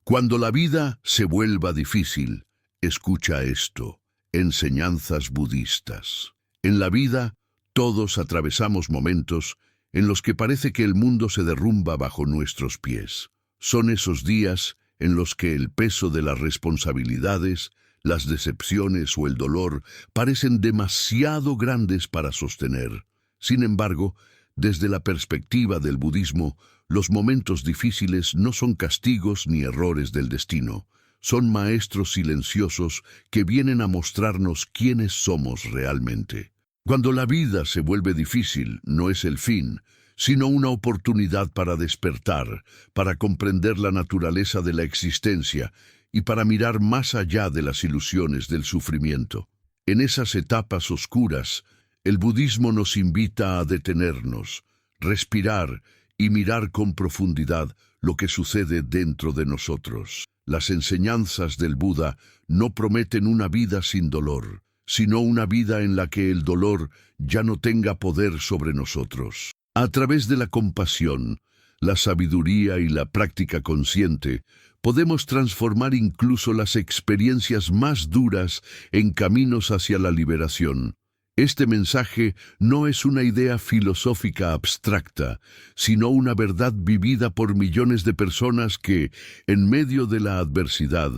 Cuando la vida se vuelva difícil, escucha esto: enseñanzas budistas. En la vida, todos atravesamos momentos en los que parece que el mundo se derrumba bajo nuestros pies. Son esos días en los que el peso de las responsabilidades, las decepciones o el dolor parecen demasiado grandes para sostener. Sin embargo, desde la perspectiva del budismo, los momentos difíciles no son castigos ni errores del destino. Son maestros silenciosos que vienen a mostrarnos quiénes somos realmente. Cuando la vida se vuelve difícil, no es el fin, sino una oportunidad para despertar, para comprender la naturaleza de la existencia y para mirar más allá de las ilusiones del sufrimiento. En esas etapas oscuras, el budismo nos invita a detenernos, respirar y mirar con profundidad lo que sucede dentro de nosotros. Las enseñanzas del Buda no prometen una vida sin dolor, sino una vida en la que el dolor ya no tenga poder sobre nosotros. A través de la compasión, la sabiduría y la práctica consciente, podemos transformar incluso las experiencias más duras en caminos hacia la liberación. Este mensaje no es una idea filosófica abstracta, sino una verdad vivida por millones de personas que, en medio de la adversidad,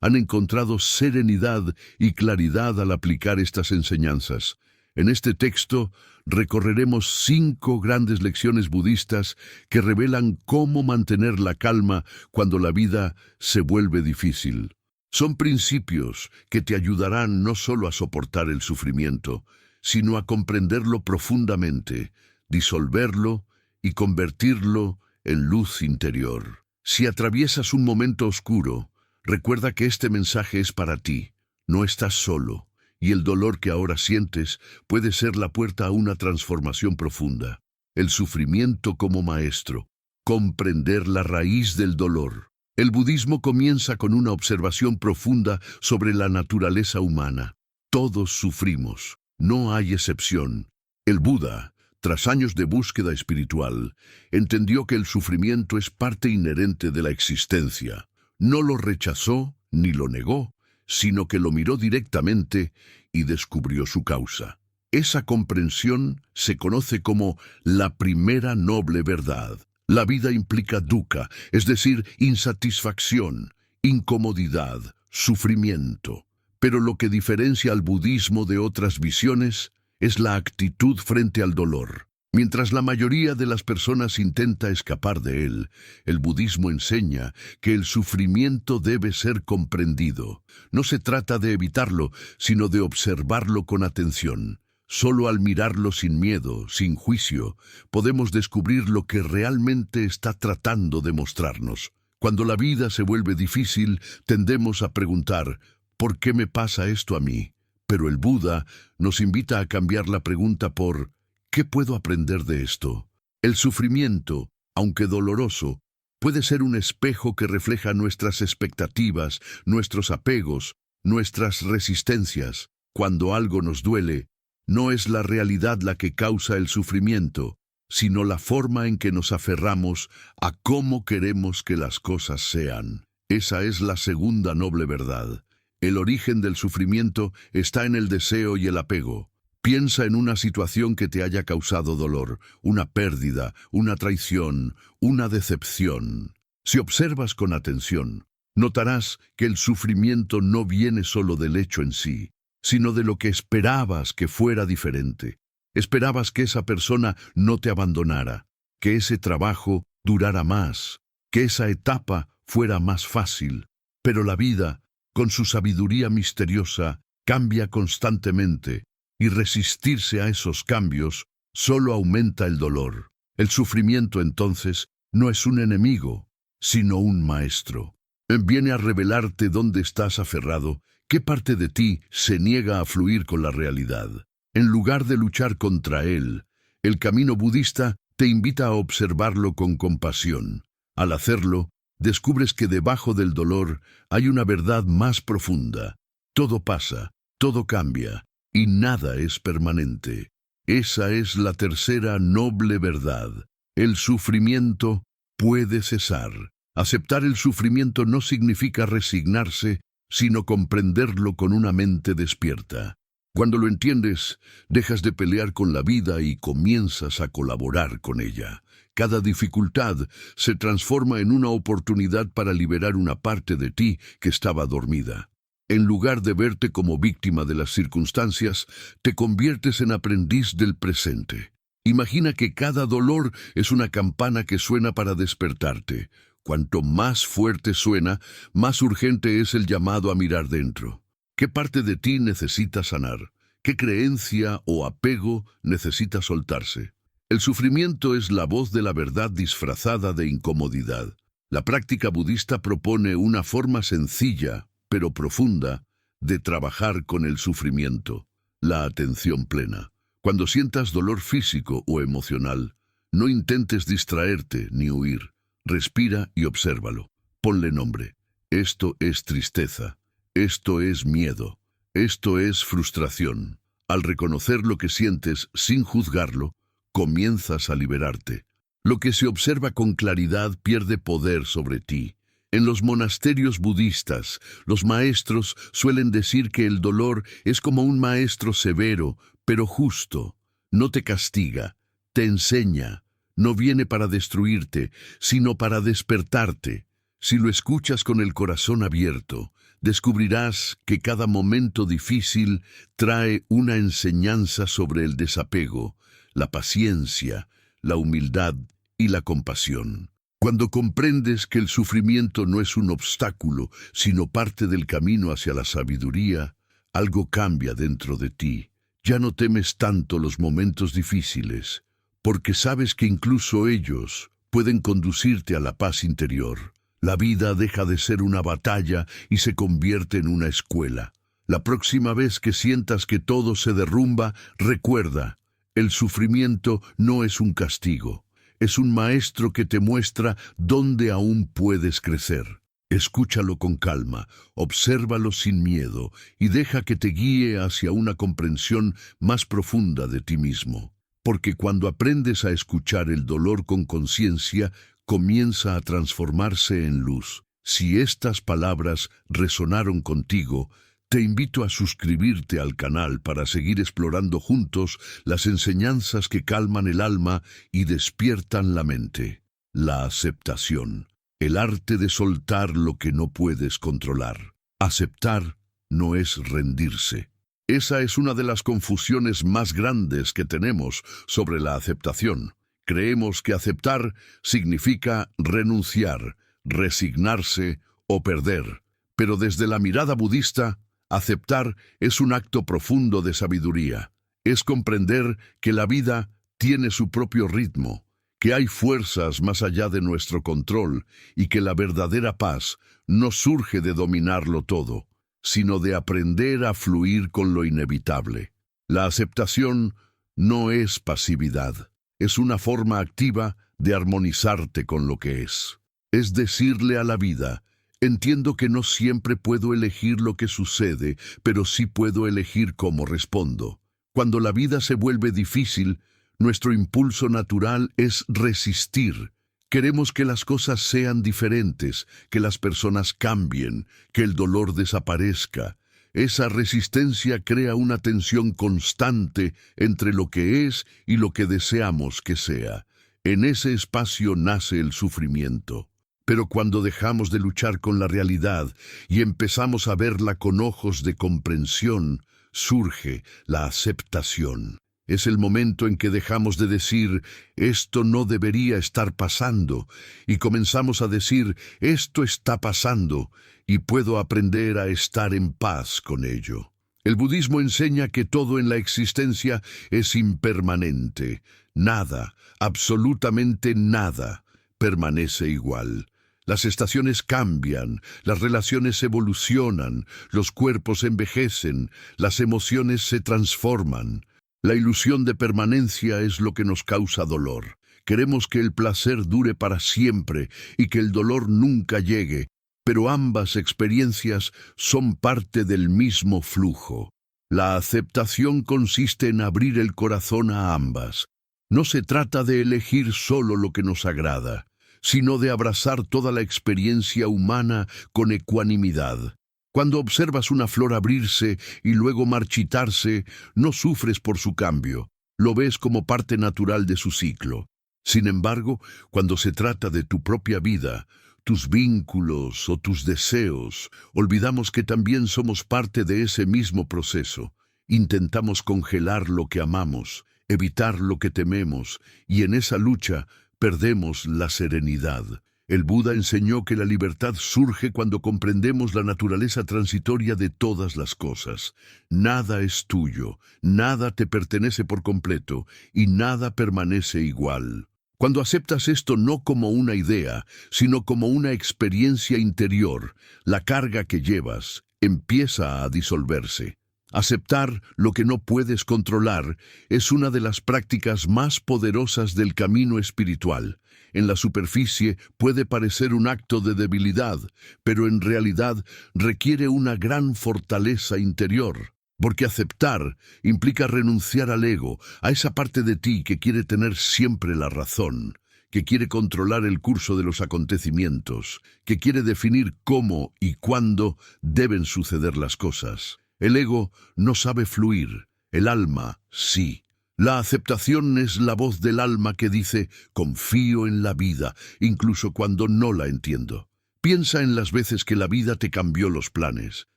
han encontrado serenidad y claridad al aplicar estas enseñanzas. En este texto recorreremos 5 grandes lecciones budistas que revelan cómo mantener la calma cuando la vida se vuelve difícil. Son principios que te ayudarán no solo a soportar el sufrimiento, sino a comprenderlo profundamente, disolverlo y convertirlo en luz interior. Si atraviesas un momento oscuro, recuerda que este mensaje es para ti. No estás solo, y el dolor que ahora sientes puede ser la puerta a una transformación profunda. El sufrimiento como maestro, comprender la raíz del dolor. El budismo comienza con una observación profunda sobre la naturaleza humana. Todos sufrimos. No hay excepción. El Buda, tras años de búsqueda espiritual, entendió que el sufrimiento es parte inherente de la existencia. No lo rechazó ni lo negó, sino que lo miró directamente y descubrió su causa. Esa comprensión se conoce como la primera noble verdad. La vida implica dukkha, es decir, insatisfacción, incomodidad, sufrimiento. Pero lo que diferencia al budismo de otras visiones es la actitud frente al dolor. Mientras la mayoría de las personas intenta escapar de él, el budismo enseña que el sufrimiento debe ser comprendido. No se trata de evitarlo, sino de observarlo con atención. Solo al mirarlo sin miedo, sin juicio, podemos descubrir lo que realmente está tratando de mostrarnos. Cuando la vida se vuelve difícil, tendemos a preguntar: ¿por qué me pasa esto a mí? Pero el Buda nos invita a cambiar la pregunta por ¿qué puedo aprender de esto? El sufrimiento, aunque doloroso, puede ser un espejo que refleja nuestras expectativas, nuestros apegos, nuestras resistencias. Cuando algo nos duele, no es la realidad la que causa el sufrimiento, sino la forma en que nos aferramos a cómo queremos que las cosas sean. Esa es la segunda noble verdad. El origen del sufrimiento está en el deseo y el apego. Piensa en una situación que te haya causado dolor, una pérdida, una traición, una decepción. Si observas con atención, notarás que el sufrimiento no viene solo del hecho en sí, sino de lo que esperabas que fuera diferente. Esperabas que esa persona no te abandonara, que ese trabajo durara más, que esa etapa fuera más fácil. Pero la vida, con su sabiduría misteriosa, cambia constantemente, y resistirse a esos cambios solo aumenta el dolor. El sufrimiento, entonces, no es un enemigo, sino un maestro. Viene a revelarte dónde estás aferrado, qué parte de ti se niega a fluir con la realidad. En lugar de luchar contra él, el camino budista te invita a observarlo con compasión. Al hacerlo, descubres que debajo del dolor hay una verdad más profunda. Todo pasa, todo cambia, y nada es permanente. Esa es la tercera noble verdad. El sufrimiento puede cesar. Aceptar el sufrimiento no significa resignarse, sino comprenderlo con una mente despierta. Cuando lo entiendes, dejas de pelear con la vida y comienzas a colaborar con ella. Cada dificultad se transforma en una oportunidad para liberar una parte de ti que estaba dormida. En lugar de verte como víctima de las circunstancias, te conviertes en aprendiz del presente. Imagina que cada dolor es una campana que suena para despertarte. Cuanto más fuerte suena, más urgente es el llamado a mirar dentro. ¿Qué parte de ti necesita sanar? ¿Qué creencia o apego necesita soltarse? El sufrimiento es la voz de la verdad disfrazada de incomodidad. La práctica budista propone una forma sencilla, pero profunda, de trabajar con el sufrimiento, la atención plena. Cuando sientas dolor físico o emocional, no intentes distraerte ni huir. Respira y obsérvalo. Ponle nombre. Esto es tristeza. Esto es miedo. Esto es frustración. Al reconocer lo que sientes sin juzgarlo, comienzas a liberarte. Lo que se observa con claridad pierde poder sobre ti. En los monasterios budistas, los maestros suelen decir que el dolor es como un maestro severo, pero justo. No te castiga, te enseña. No viene para destruirte, sino para despertarte. Si lo escuchas con el corazón abierto, descubrirás que cada momento difícil trae una enseñanza sobre el desapego, la paciencia, la humildad y la compasión. Cuando comprendes que el sufrimiento no es un obstáculo, sino parte del camino hacia la sabiduría, algo cambia dentro de ti. Ya no temes tanto los momentos difíciles, porque sabes que incluso ellos pueden conducirte a la paz interior. La vida deja de ser una batalla y se convierte en una escuela. La próxima vez que sientas que todo se derrumba, recuerda, el sufrimiento no es un castigo. Es un maestro que te muestra dónde aún puedes crecer. Escúchalo con calma, obsérvalo sin miedo y deja que te guíe hacia una comprensión más profunda de ti mismo. Porque cuando aprendes a escuchar el dolor con conciencia, comienza a transformarse en luz. Si estas palabras resonaron contigo, te invito a suscribirte al canal para seguir explorando juntos las enseñanzas que calman el alma y despiertan la mente. La aceptación, el arte de soltar lo que no puedes controlar. Aceptar no es rendirse. Esa es una de las confusiones más grandes que tenemos sobre la aceptación. Creemos que aceptar significa renunciar, resignarse o perder. Pero desde la mirada budista, aceptar es un acto profundo de sabiduría. Es comprender que la vida tiene su propio ritmo, que hay fuerzas más allá de nuestro control y que la verdadera paz no surge de dominarlo todo, sino de aprender a fluir con lo inevitable. La aceptación no es pasividad, es una forma activa de armonizarte con lo que es. Es decirle a la vida, entiendo que no siempre puedo elegir lo que sucede, pero sí puedo elegir cómo respondo. Cuando la vida se vuelve difícil, nuestro impulso natural es resistir. Queremos que las cosas sean diferentes, que las personas cambien, que el dolor desaparezca. Esa resistencia crea una tensión constante entre lo que es y lo que deseamos que sea. En ese espacio nace el sufrimiento. Pero cuando dejamos de luchar con la realidad y empezamos a verla con ojos de comprensión, surge la aceptación. Es el momento en que dejamos de decir, esto no debería estar pasando, y comenzamos a decir, esto está pasando, y puedo aprender a estar en paz con ello. El budismo enseña que todo en la existencia es impermanente. Nada, absolutamente nada, permanece igual. Las estaciones cambian, las relaciones evolucionan, los cuerpos envejecen, las emociones se transforman. La ilusión de permanencia es lo que nos causa dolor. Queremos que el placer dure para siempre y que el dolor nunca llegue, pero ambas experiencias son parte del mismo flujo. La aceptación consiste en abrir el corazón a ambas. No se trata de elegir solo lo que nos agrada, sino de abrazar toda la experiencia humana con ecuanimidad. Cuando observas una flor abrirse y luego marchitarse, no sufres por su cambio, lo ves como parte natural de su ciclo. Sin embargo, cuando se trata de tu propia vida, tus vínculos o tus deseos, olvidamos que también somos parte de ese mismo proceso. Intentamos congelar lo que amamos, evitar lo que tememos, y en esa lucha perdemos la serenidad. El Buda enseñó que la libertad surge cuando comprendemos la naturaleza transitoria de todas las cosas. Nada es tuyo, nada te pertenece por completo, y nada permanece igual. Cuando aceptas esto no como una idea, sino como una experiencia interior, la carga que llevas empieza a disolverse. Aceptar lo que no puedes controlar es una de las prácticas más poderosas del camino espiritual. En la superficie puede parecer un acto de debilidad, pero en realidad requiere una gran fortaleza interior. Porque aceptar implica renunciar al ego, a esa parte de ti que quiere tener siempre la razón, que quiere controlar el curso de los acontecimientos, que quiere definir cómo y cuándo deben suceder las cosas. El ego no sabe fluir, el alma sí. La aceptación es la voz del alma que dice, confío en la vida, incluso cuando no la entiendo. Piensa en las veces que la vida te cambió los planes.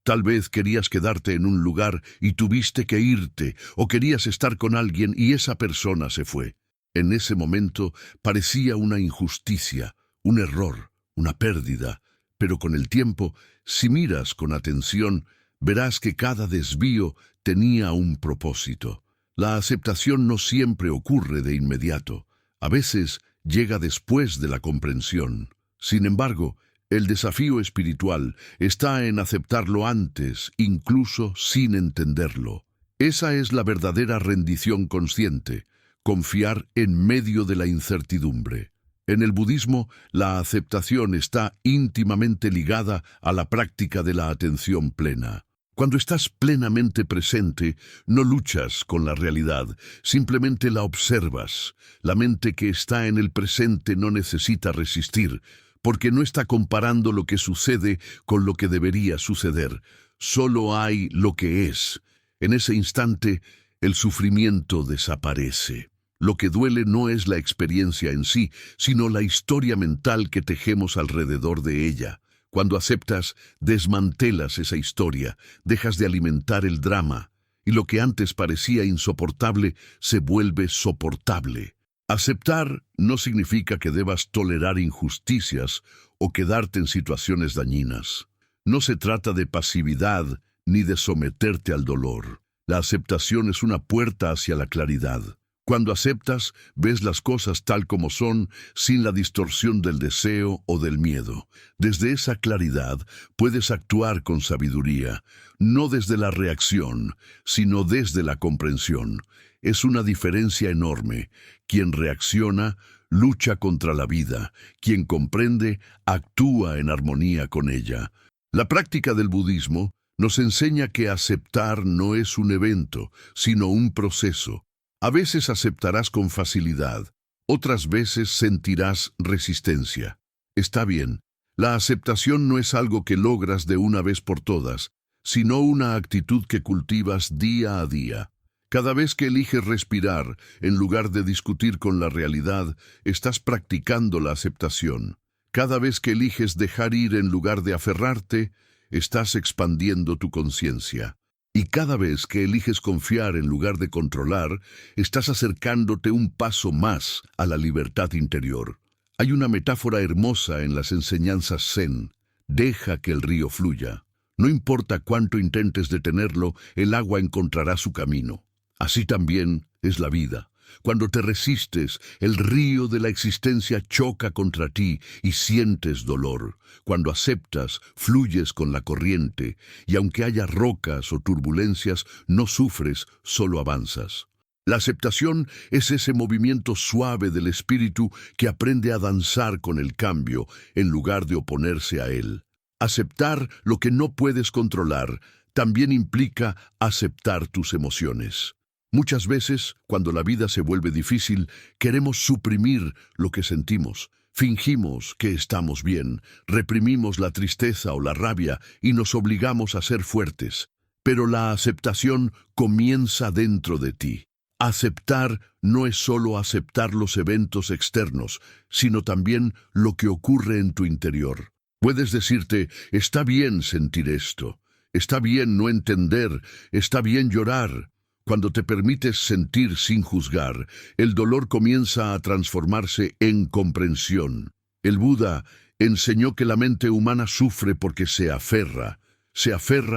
Tal vez querías quedarte en un lugar y tuviste que irte, o querías estar con alguien y esa persona se fue. En ese momento parecía una injusticia, un error, una pérdida, pero con el tiempo, si miras con atención, verás que cada desvío tenía un propósito. La aceptación no siempre ocurre de inmediato, a veces llega después de la comprensión. Sin embargo, el desafío espiritual está en aceptarlo antes, incluso sin entenderlo. Esa es la verdadera rendición consciente, confiar en medio de la incertidumbre. En el budismo, la aceptación está íntimamente ligada a la práctica de la atención plena. Cuando estás plenamente presente, no luchas con la realidad, simplemente la observas. La mente que está en el presente no necesita resistir, porque no está comparando lo que sucede con lo que debería suceder. Solo hay lo que es. En ese instante, el sufrimiento desaparece. Lo que duele no es la experiencia en sí, sino la historia mental que tejemos alrededor de ella. Cuando aceptas, desmantelas esa historia, dejas de alimentar el drama, y lo que antes parecía insoportable se vuelve soportable. Aceptar no significa que debas tolerar injusticias o quedarte en situaciones dañinas. No se trata de pasividad ni de someterte al dolor. La aceptación es una puerta hacia la claridad. Cuando aceptas, ves las cosas tal como son, sin la distorsión del deseo o del miedo. Desde esa claridad puedes actuar con sabiduría, no desde la reacción, sino desde la comprensión. Es una diferencia enorme. Quien reacciona, lucha contra la vida. Quien comprende, actúa en armonía con ella. La práctica del budismo nos enseña que aceptar no es un evento, sino un proceso. A veces aceptarás con facilidad, otras veces sentirás resistencia. Está bien, la aceptación no es algo que logras de una vez por todas, sino una actitud que cultivas día a día. Cada vez que eliges respirar, en lugar de discutir con la realidad, estás practicando la aceptación. Cada vez que eliges dejar ir en lugar de aferrarte, estás expandiendo tu conciencia. Y cada vez que eliges confiar en lugar de controlar, estás acercándote un paso más a la libertad interior. Hay una metáfora hermosa en las enseñanzas Zen. Deja que el río fluya. No importa cuánto intentes detenerlo, el agua encontrará su camino. Así también es la vida. Cuando te resistes, el río de la existencia choca contra ti y sientes dolor. Cuando aceptas, fluyes con la corriente, y aunque haya rocas o turbulencias, no sufres, solo avanzas. La aceptación es ese movimiento suave del espíritu que aprende a danzar con el cambio, en lugar de oponerse a él. Aceptar lo que no puedes controlar también implica aceptar tus emociones. Muchas veces, cuando la vida se vuelve difícil, queremos suprimir lo que sentimos, Fingimos que estamos bien, reprimimos la tristeza o la rabia y nos obligamos a ser fuertes. Pero la aceptación comienza dentro de ti. Aceptar no es solo aceptar los eventos externos, sino también lo que ocurre en tu interior. Puedes decirte, está bien sentir esto, está bien no entender, está bien llorar. Cuando te permites sentir sin juzgar, el dolor comienza a transformarse en comprensión. El Buda enseñó que la mente humana sufre porque se aferra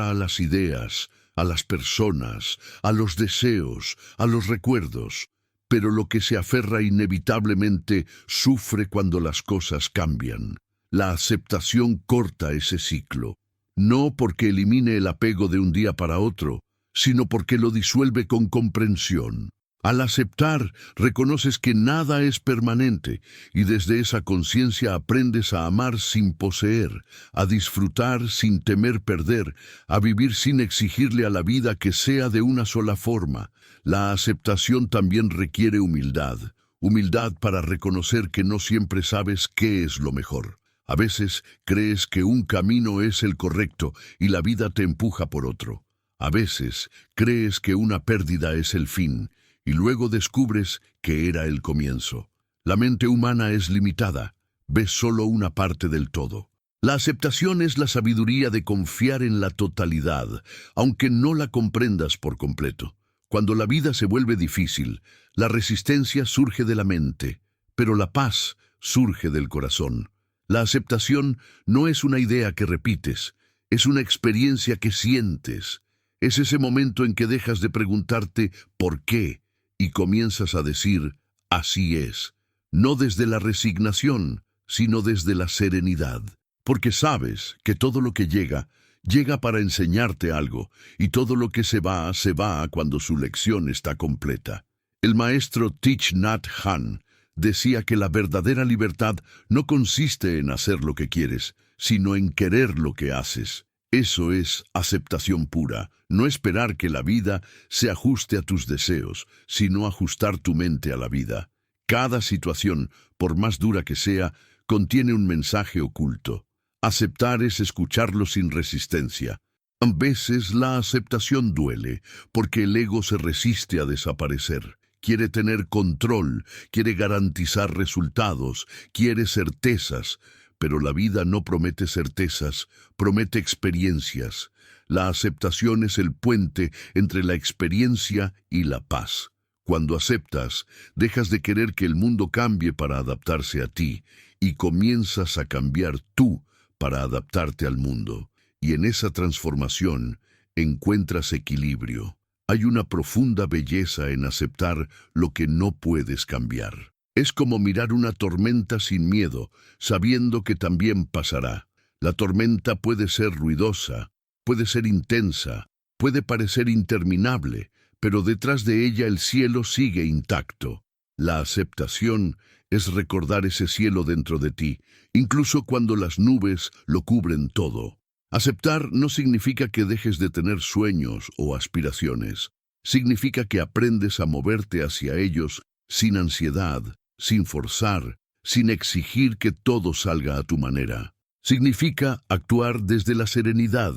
a las ideas, a las personas, a los deseos, a los recuerdos. Pero lo que se aferra inevitablemente sufre cuando las cosas cambian. La aceptación corta ese ciclo, no porque elimine el apego de un día para otro, sino porque lo disuelve con comprensión. Al aceptar, reconoces que nada es permanente y desde esa conciencia aprendes a amar sin poseer, a disfrutar sin temer perder, a vivir sin exigirle a la vida que sea de una sola forma. La aceptación también requiere humildad, humildad para reconocer que no siempre sabes qué es lo mejor. A veces crees que un camino es el correcto y la vida te empuja por otro. A veces crees que una pérdida es el fin y luego descubres que era el comienzo. La mente humana es limitada, ves solo una parte del todo. La aceptación es la sabiduría de confiar en la totalidad, aunque no la comprendas por completo. Cuando la vida se vuelve difícil, la resistencia surge de la mente, pero la paz surge del corazón. La aceptación no es una idea que repites, es una experiencia que sientes. Es ese momento en que dejas de preguntarte ¿por qué? Y comienzas a decir así es, no desde la resignación, sino desde la serenidad. Porque sabes que todo lo que llega para enseñarte algo, y todo lo que se va cuando su lección está completa. El maestro Thich Nhat Hanh decía que la verdadera libertad no consiste en hacer lo que quieres, sino en querer lo que haces. Eso es aceptación pura, no esperar que la vida se ajuste a tus deseos, sino ajustar tu mente a la vida. Cada situación, por más dura que sea, contiene un mensaje oculto. Aceptar es escucharlo sin resistencia. A veces la aceptación duele, porque el ego se resiste a desaparecer. Quiere tener control, quiere garantizar resultados, quiere certezas, pero la vida no promete certezas, promete experiencias. La aceptación es el puente entre la experiencia y la paz. Cuando aceptas, dejas de querer que el mundo cambie para adaptarse a ti y comienzas a cambiar tú para adaptarte al mundo. Y en esa transformación encuentras equilibrio. Hay una profunda belleza en aceptar lo que no puedes cambiar. Es como mirar una tormenta sin miedo, sabiendo que también pasará. La tormenta puede ser ruidosa, puede ser intensa, puede parecer interminable, pero detrás de ella el cielo sigue intacto. La aceptación es recordar ese cielo dentro de ti, incluso cuando las nubes lo cubren todo. Aceptar no significa que dejes de tener sueños o aspiraciones. Significa que aprendes a moverte hacia ellos sin ansiedad, sin forzar, sin exigir que todo salga a tu manera. Significa actuar desde la serenidad,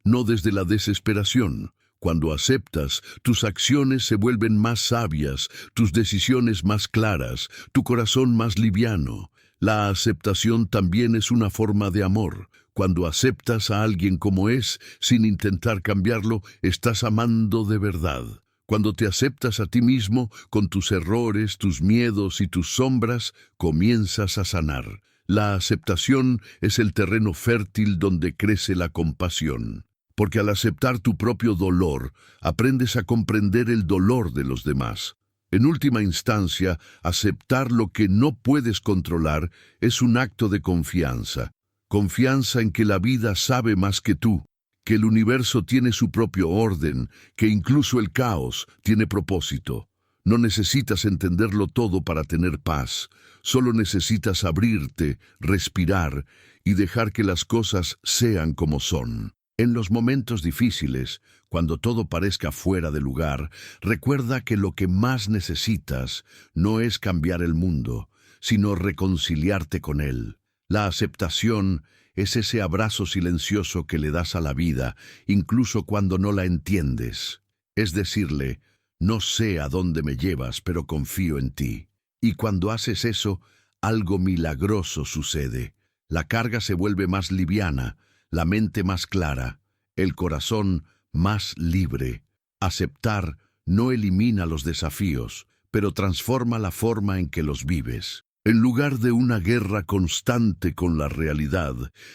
no desde la desesperación. Cuando aceptas, tus acciones se vuelven más sabias, tus decisiones más claras, tu corazón más liviano. La aceptación también es una forma de amor. Cuando aceptas a alguien como es, sin intentar cambiarlo, estás amando de verdad. Cuando te aceptas a ti mismo, con tus errores, tus miedos y tus sombras, comienzas a sanar. La aceptación es el terreno fértil donde crece la compasión. Porque al aceptar tu propio dolor, aprendes a comprender el dolor de los demás. En última instancia, aceptar lo que no puedes controlar es un acto de confianza. Confianza en que la vida sabe más que tú, que el universo tiene su propio orden, que incluso el caos tiene propósito. No necesitas entenderlo todo para tener paz, solo necesitas abrirte, respirar y dejar que las cosas sean como son. En los momentos difíciles, cuando todo parezca fuera de lugar, recuerda que lo que más necesitas no es cambiar el mundo, sino reconciliarte con Él. La aceptación es ese abrazo silencioso que le das a la vida, incluso cuando no la entiendes. Es decirle, no sé a dónde me llevas, pero confío en ti. Y cuando haces eso, algo milagroso sucede. La carga se vuelve más liviana, la mente más clara, el corazón más libre. Aceptar no elimina los desafíos, pero transforma la forma en que los vives. En lugar de una guerra constante con la realidad,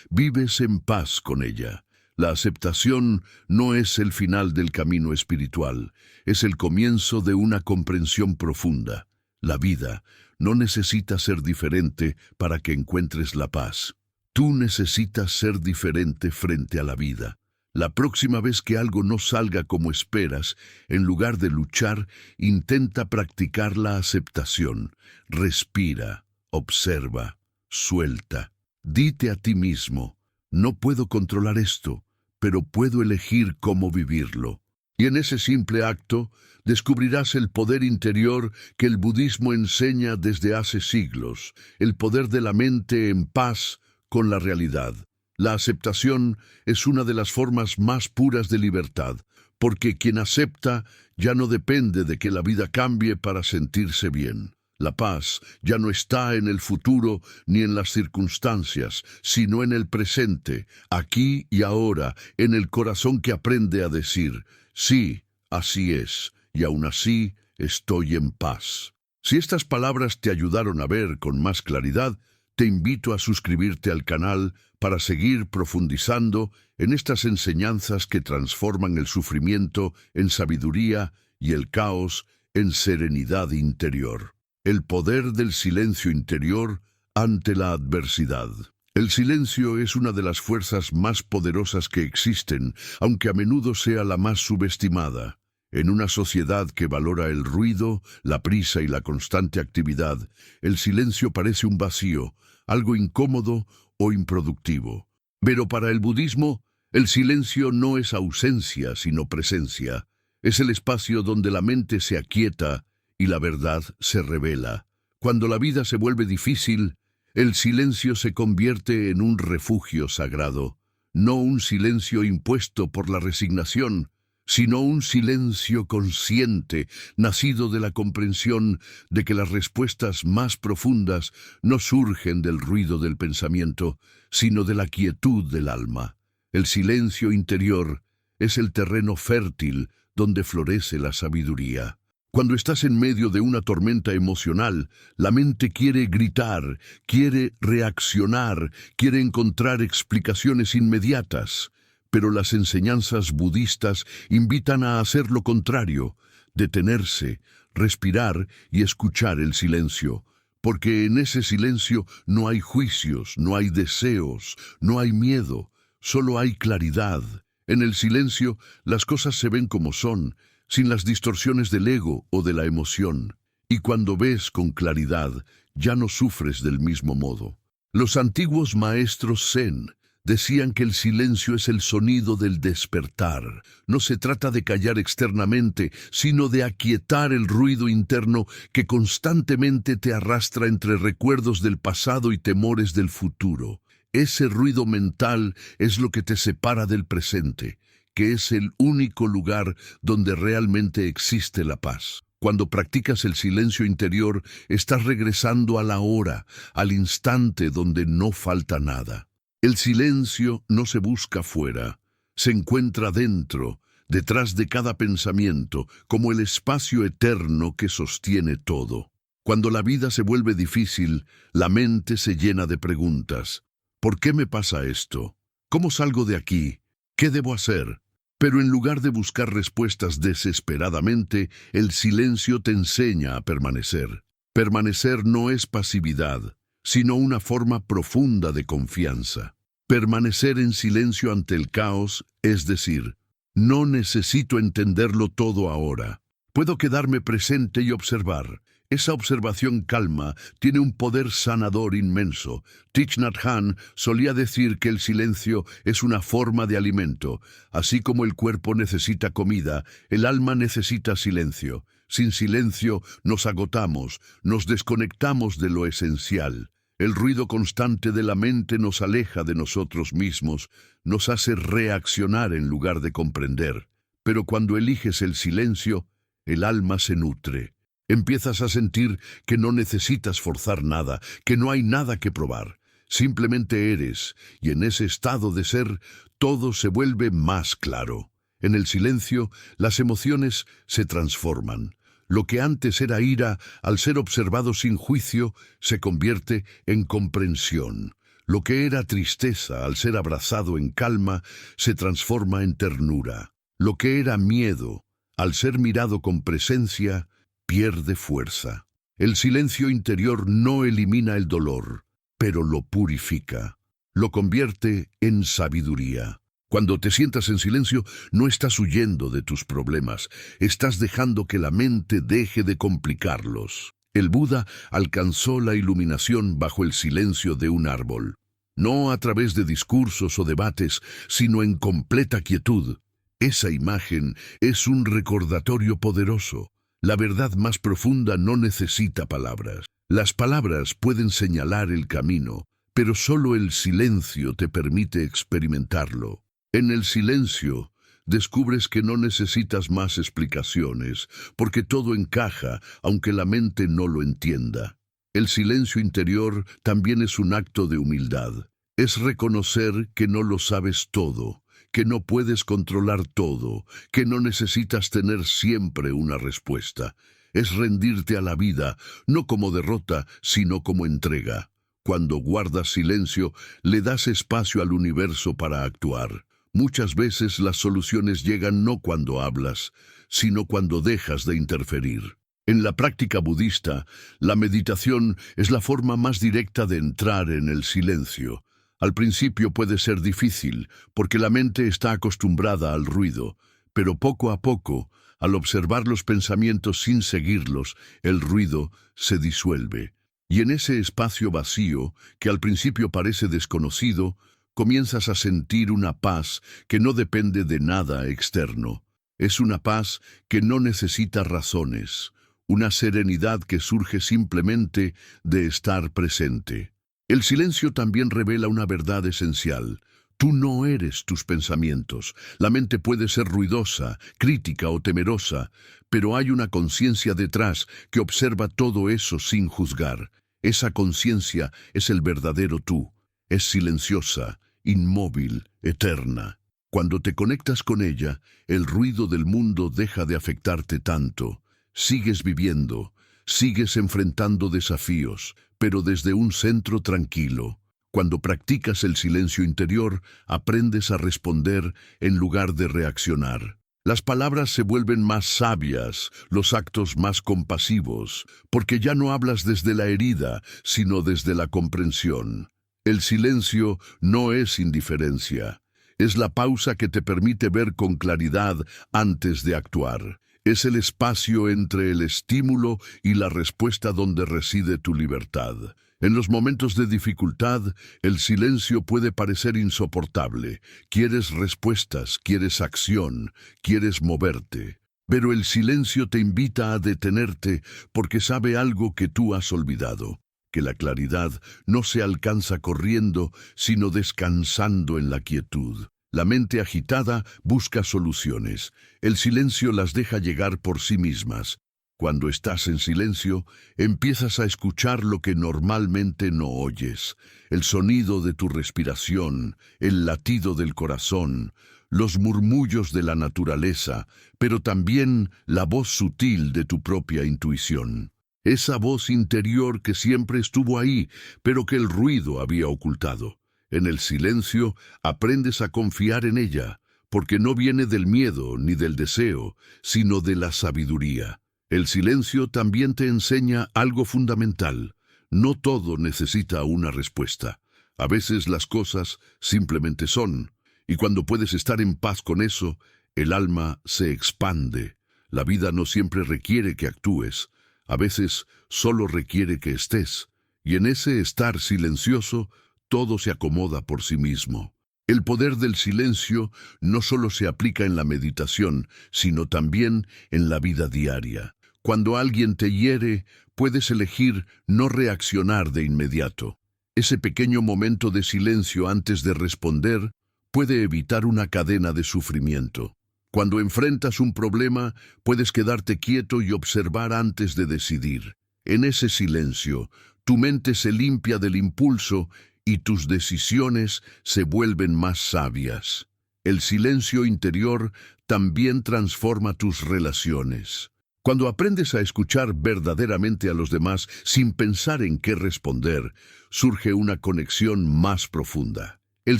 vives en paz con ella. La aceptación no es el final del camino espiritual, es el comienzo de una comprensión profunda. La vida no necesita ser diferente para que encuentres la paz. Tú necesitas ser diferente frente a la vida. La próxima vez que algo no salga como esperas, en lugar de luchar, intenta practicar la aceptación. Respira, observa, suelta. Dite a ti mismo, no puedo controlar esto, pero puedo elegir cómo vivirlo. Y en ese simple acto, descubrirás el poder interior que el budismo enseña desde hace siglos, el poder de la mente en paz con la realidad. La aceptación es una de las formas más puras de libertad, porque quien acepta ya no depende de que la vida cambie para sentirse bien. La paz ya no está en el futuro ni en las circunstancias, sino en el presente, aquí y ahora, en el corazón que aprende a decir, sí, así es, y aún así estoy en paz. Si estas palabras te ayudaron a ver con más claridad, te invito a suscribirte al canal para seguir profundizando en estas enseñanzas que transforman el sufrimiento en sabiduría y el caos en serenidad interior. El poder del silencio interior ante la adversidad. El silencio es una de las fuerzas más poderosas que existen, aunque a menudo sea la más subestimada. En una sociedad que valora el ruido, la prisa y la constante actividad, el silencio parece un vacío, algo incómodo o improductivo. Pero para el budismo, el silencio no es ausencia, sino presencia. Es el espacio donde la mente se aquieta y la verdad se revela. Cuando la vida se vuelve difícil, el silencio se convierte en un refugio sagrado, no un silencio impuesto por la resignación, sino un silencio consciente, nacido de la comprensión de que las respuestas más profundas no surgen del ruido del pensamiento, sino de la quietud del alma. El silencio interior es el terreno fértil donde florece la sabiduría. Cuando estás en medio de una tormenta emocional, la mente quiere gritar, quiere reaccionar, quiere encontrar explicaciones inmediatas. Pero las enseñanzas budistas invitan a hacer lo contrario, detenerse, respirar y escuchar el silencio, porque en ese silencio no hay juicios, no hay deseos, no hay miedo, solo hay claridad. En el silencio las cosas se ven como son, sin las distorsiones del ego o de la emoción. Y cuando ves con claridad, ya no sufres del mismo modo. Los antiguos maestros Zen decían que el silencio es el sonido del despertar. No se trata de callar externamente, sino de aquietar el ruido interno que constantemente te arrastra entre recuerdos del pasado y temores del futuro. Ese ruido mental es lo que te separa del presente, que es el único lugar donde realmente existe la paz. Cuando practicas el silencio interior, estás regresando a la hora, al instante donde no falta nada. El silencio no se busca fuera, se encuentra dentro, detrás de cada pensamiento, como el espacio eterno que sostiene todo. Cuando la vida se vuelve difícil, la mente se llena de preguntas. ¿Por qué me pasa esto? ¿Cómo salgo de aquí? ¿Qué debo hacer? Pero en lugar de buscar respuestas desesperadamente, el silencio te enseña a permanecer. Permanecer no es pasividad, sino una forma profunda de confianza. Permanecer en silencio ante el caos, es decir, no necesito entenderlo todo ahora. Puedo quedarme presente y observar. Esa observación calma tiene un poder sanador inmenso. Thich Nhat Hanh solía decir que el silencio es una forma de alimento. Así como el cuerpo necesita comida, el alma necesita silencio. Sin silencio nos agotamos, nos desconectamos de lo esencial. El ruido constante de la mente nos aleja de nosotros mismos, nos hace reaccionar en lugar de comprender. Pero cuando eliges el silencio, el alma se nutre. Empiezas a sentir que no necesitas forzar nada, que no hay nada que probar. Simplemente eres, y en ese estado de ser, todo se vuelve más claro. En el silencio, las emociones se transforman. Lo que antes era ira, al ser observado sin juicio, se convierte en comprensión. Lo que era tristeza, al ser abrazado en calma, se transforma en ternura. Lo que era miedo, al ser mirado con presencia, pierde fuerza. El silencio interior no elimina el dolor, pero lo purifica. Lo convierte en sabiduría. Cuando te sientas en silencio, no estás huyendo de tus problemas, estás dejando que la mente deje de complicarlos. El Buda alcanzó la iluminación bajo el silencio de un árbol. No a través de discursos o debates, sino en completa quietud. Esa imagen es un recordatorio poderoso. La verdad más profunda no necesita palabras. Las palabras pueden señalar el camino, pero solo el silencio te permite experimentarlo. En el silencio, descubres que no necesitas más explicaciones, porque todo encaja, aunque la mente no lo entienda. El silencio interior también es un acto de humildad. Es reconocer que no lo sabes todo, que no puedes controlar todo, que no necesitas tener siempre una respuesta. Es rendirte a la vida, no como derrota, sino como entrega. Cuando guardas silencio, le das espacio al universo para actuar. Muchas veces las soluciones llegan no cuando hablas, sino cuando dejas de interferir. En la práctica budista, la meditación es la forma más directa de entrar en el silencio. Al principio puede ser difícil, porque la mente está acostumbrada al ruido, pero poco a poco, al observar los pensamientos sin seguirlos, el ruido se disuelve. Y en ese espacio vacío, que al principio parece desconocido, comienzas a sentir una paz que no depende de nada externo. Es una paz que no necesita razones, una serenidad que surge simplemente de estar presente. El silencio también revela una verdad esencial. Tú no eres tus pensamientos. La mente puede ser ruidosa, crítica o temerosa, pero hay una conciencia detrás que observa todo eso sin juzgar. Esa conciencia es el verdadero tú. Es silenciosa, inmóvil, eterna. Cuando te conectas con ella, el ruido del mundo deja de afectarte tanto. Sigues viviendo, sigues enfrentando desafíos, pero desde un centro tranquilo. Cuando practicas el silencio interior, aprendes a responder en lugar de reaccionar. Las palabras se vuelven más sabias, los actos más compasivos, porque ya no hablas desde la herida, sino desde la comprensión. El silencio no es indiferencia. Es la pausa que te permite ver con claridad antes de actuar. Es el espacio entre el estímulo y la respuesta donde reside tu libertad. En los momentos de dificultad, el silencio puede parecer insoportable. Quieres respuestas, quieres acción, quieres moverte. Pero el silencio te invita a detenerte porque sabe algo que tú has olvidado. Que la claridad no se alcanza corriendo, sino descansando en la quietud. La mente agitada busca soluciones. El silencio las deja llegar por sí mismas. Cuando estás en silencio, empiezas a escuchar lo que normalmente no oyes. El sonido de tu respiración, el latido del corazón, los murmullos de la naturaleza, pero también la voz sutil de tu propia intuición. Esa voz interior que siempre estuvo ahí, pero que el ruido había ocultado. En el silencio aprendes a confiar en ella, porque no viene del miedo ni del deseo, sino de la sabiduría. El silencio también te enseña algo fundamental. No todo necesita una respuesta. A veces las cosas simplemente son, y cuando puedes estar en paz con eso, el alma se expande. La vida no siempre requiere que actúes. A veces solo requiere que estés, y en ese estar silencioso, todo se acomoda por sí mismo. El poder del silencio no solo se aplica en la meditación, sino también en la vida diaria. Cuando alguien te hiere, puedes elegir no reaccionar de inmediato. Ese pequeño momento de silencio antes de responder puede evitar una cadena de sufrimiento. Cuando enfrentas un problema, puedes quedarte quieto y observar antes de decidir. En ese silencio, tu mente se limpia del impulso y tus decisiones se vuelven más sabias. El silencio interior también transforma tus relaciones. Cuando aprendes a escuchar verdaderamente a los demás sin pensar en qué responder, surge una conexión más profunda. El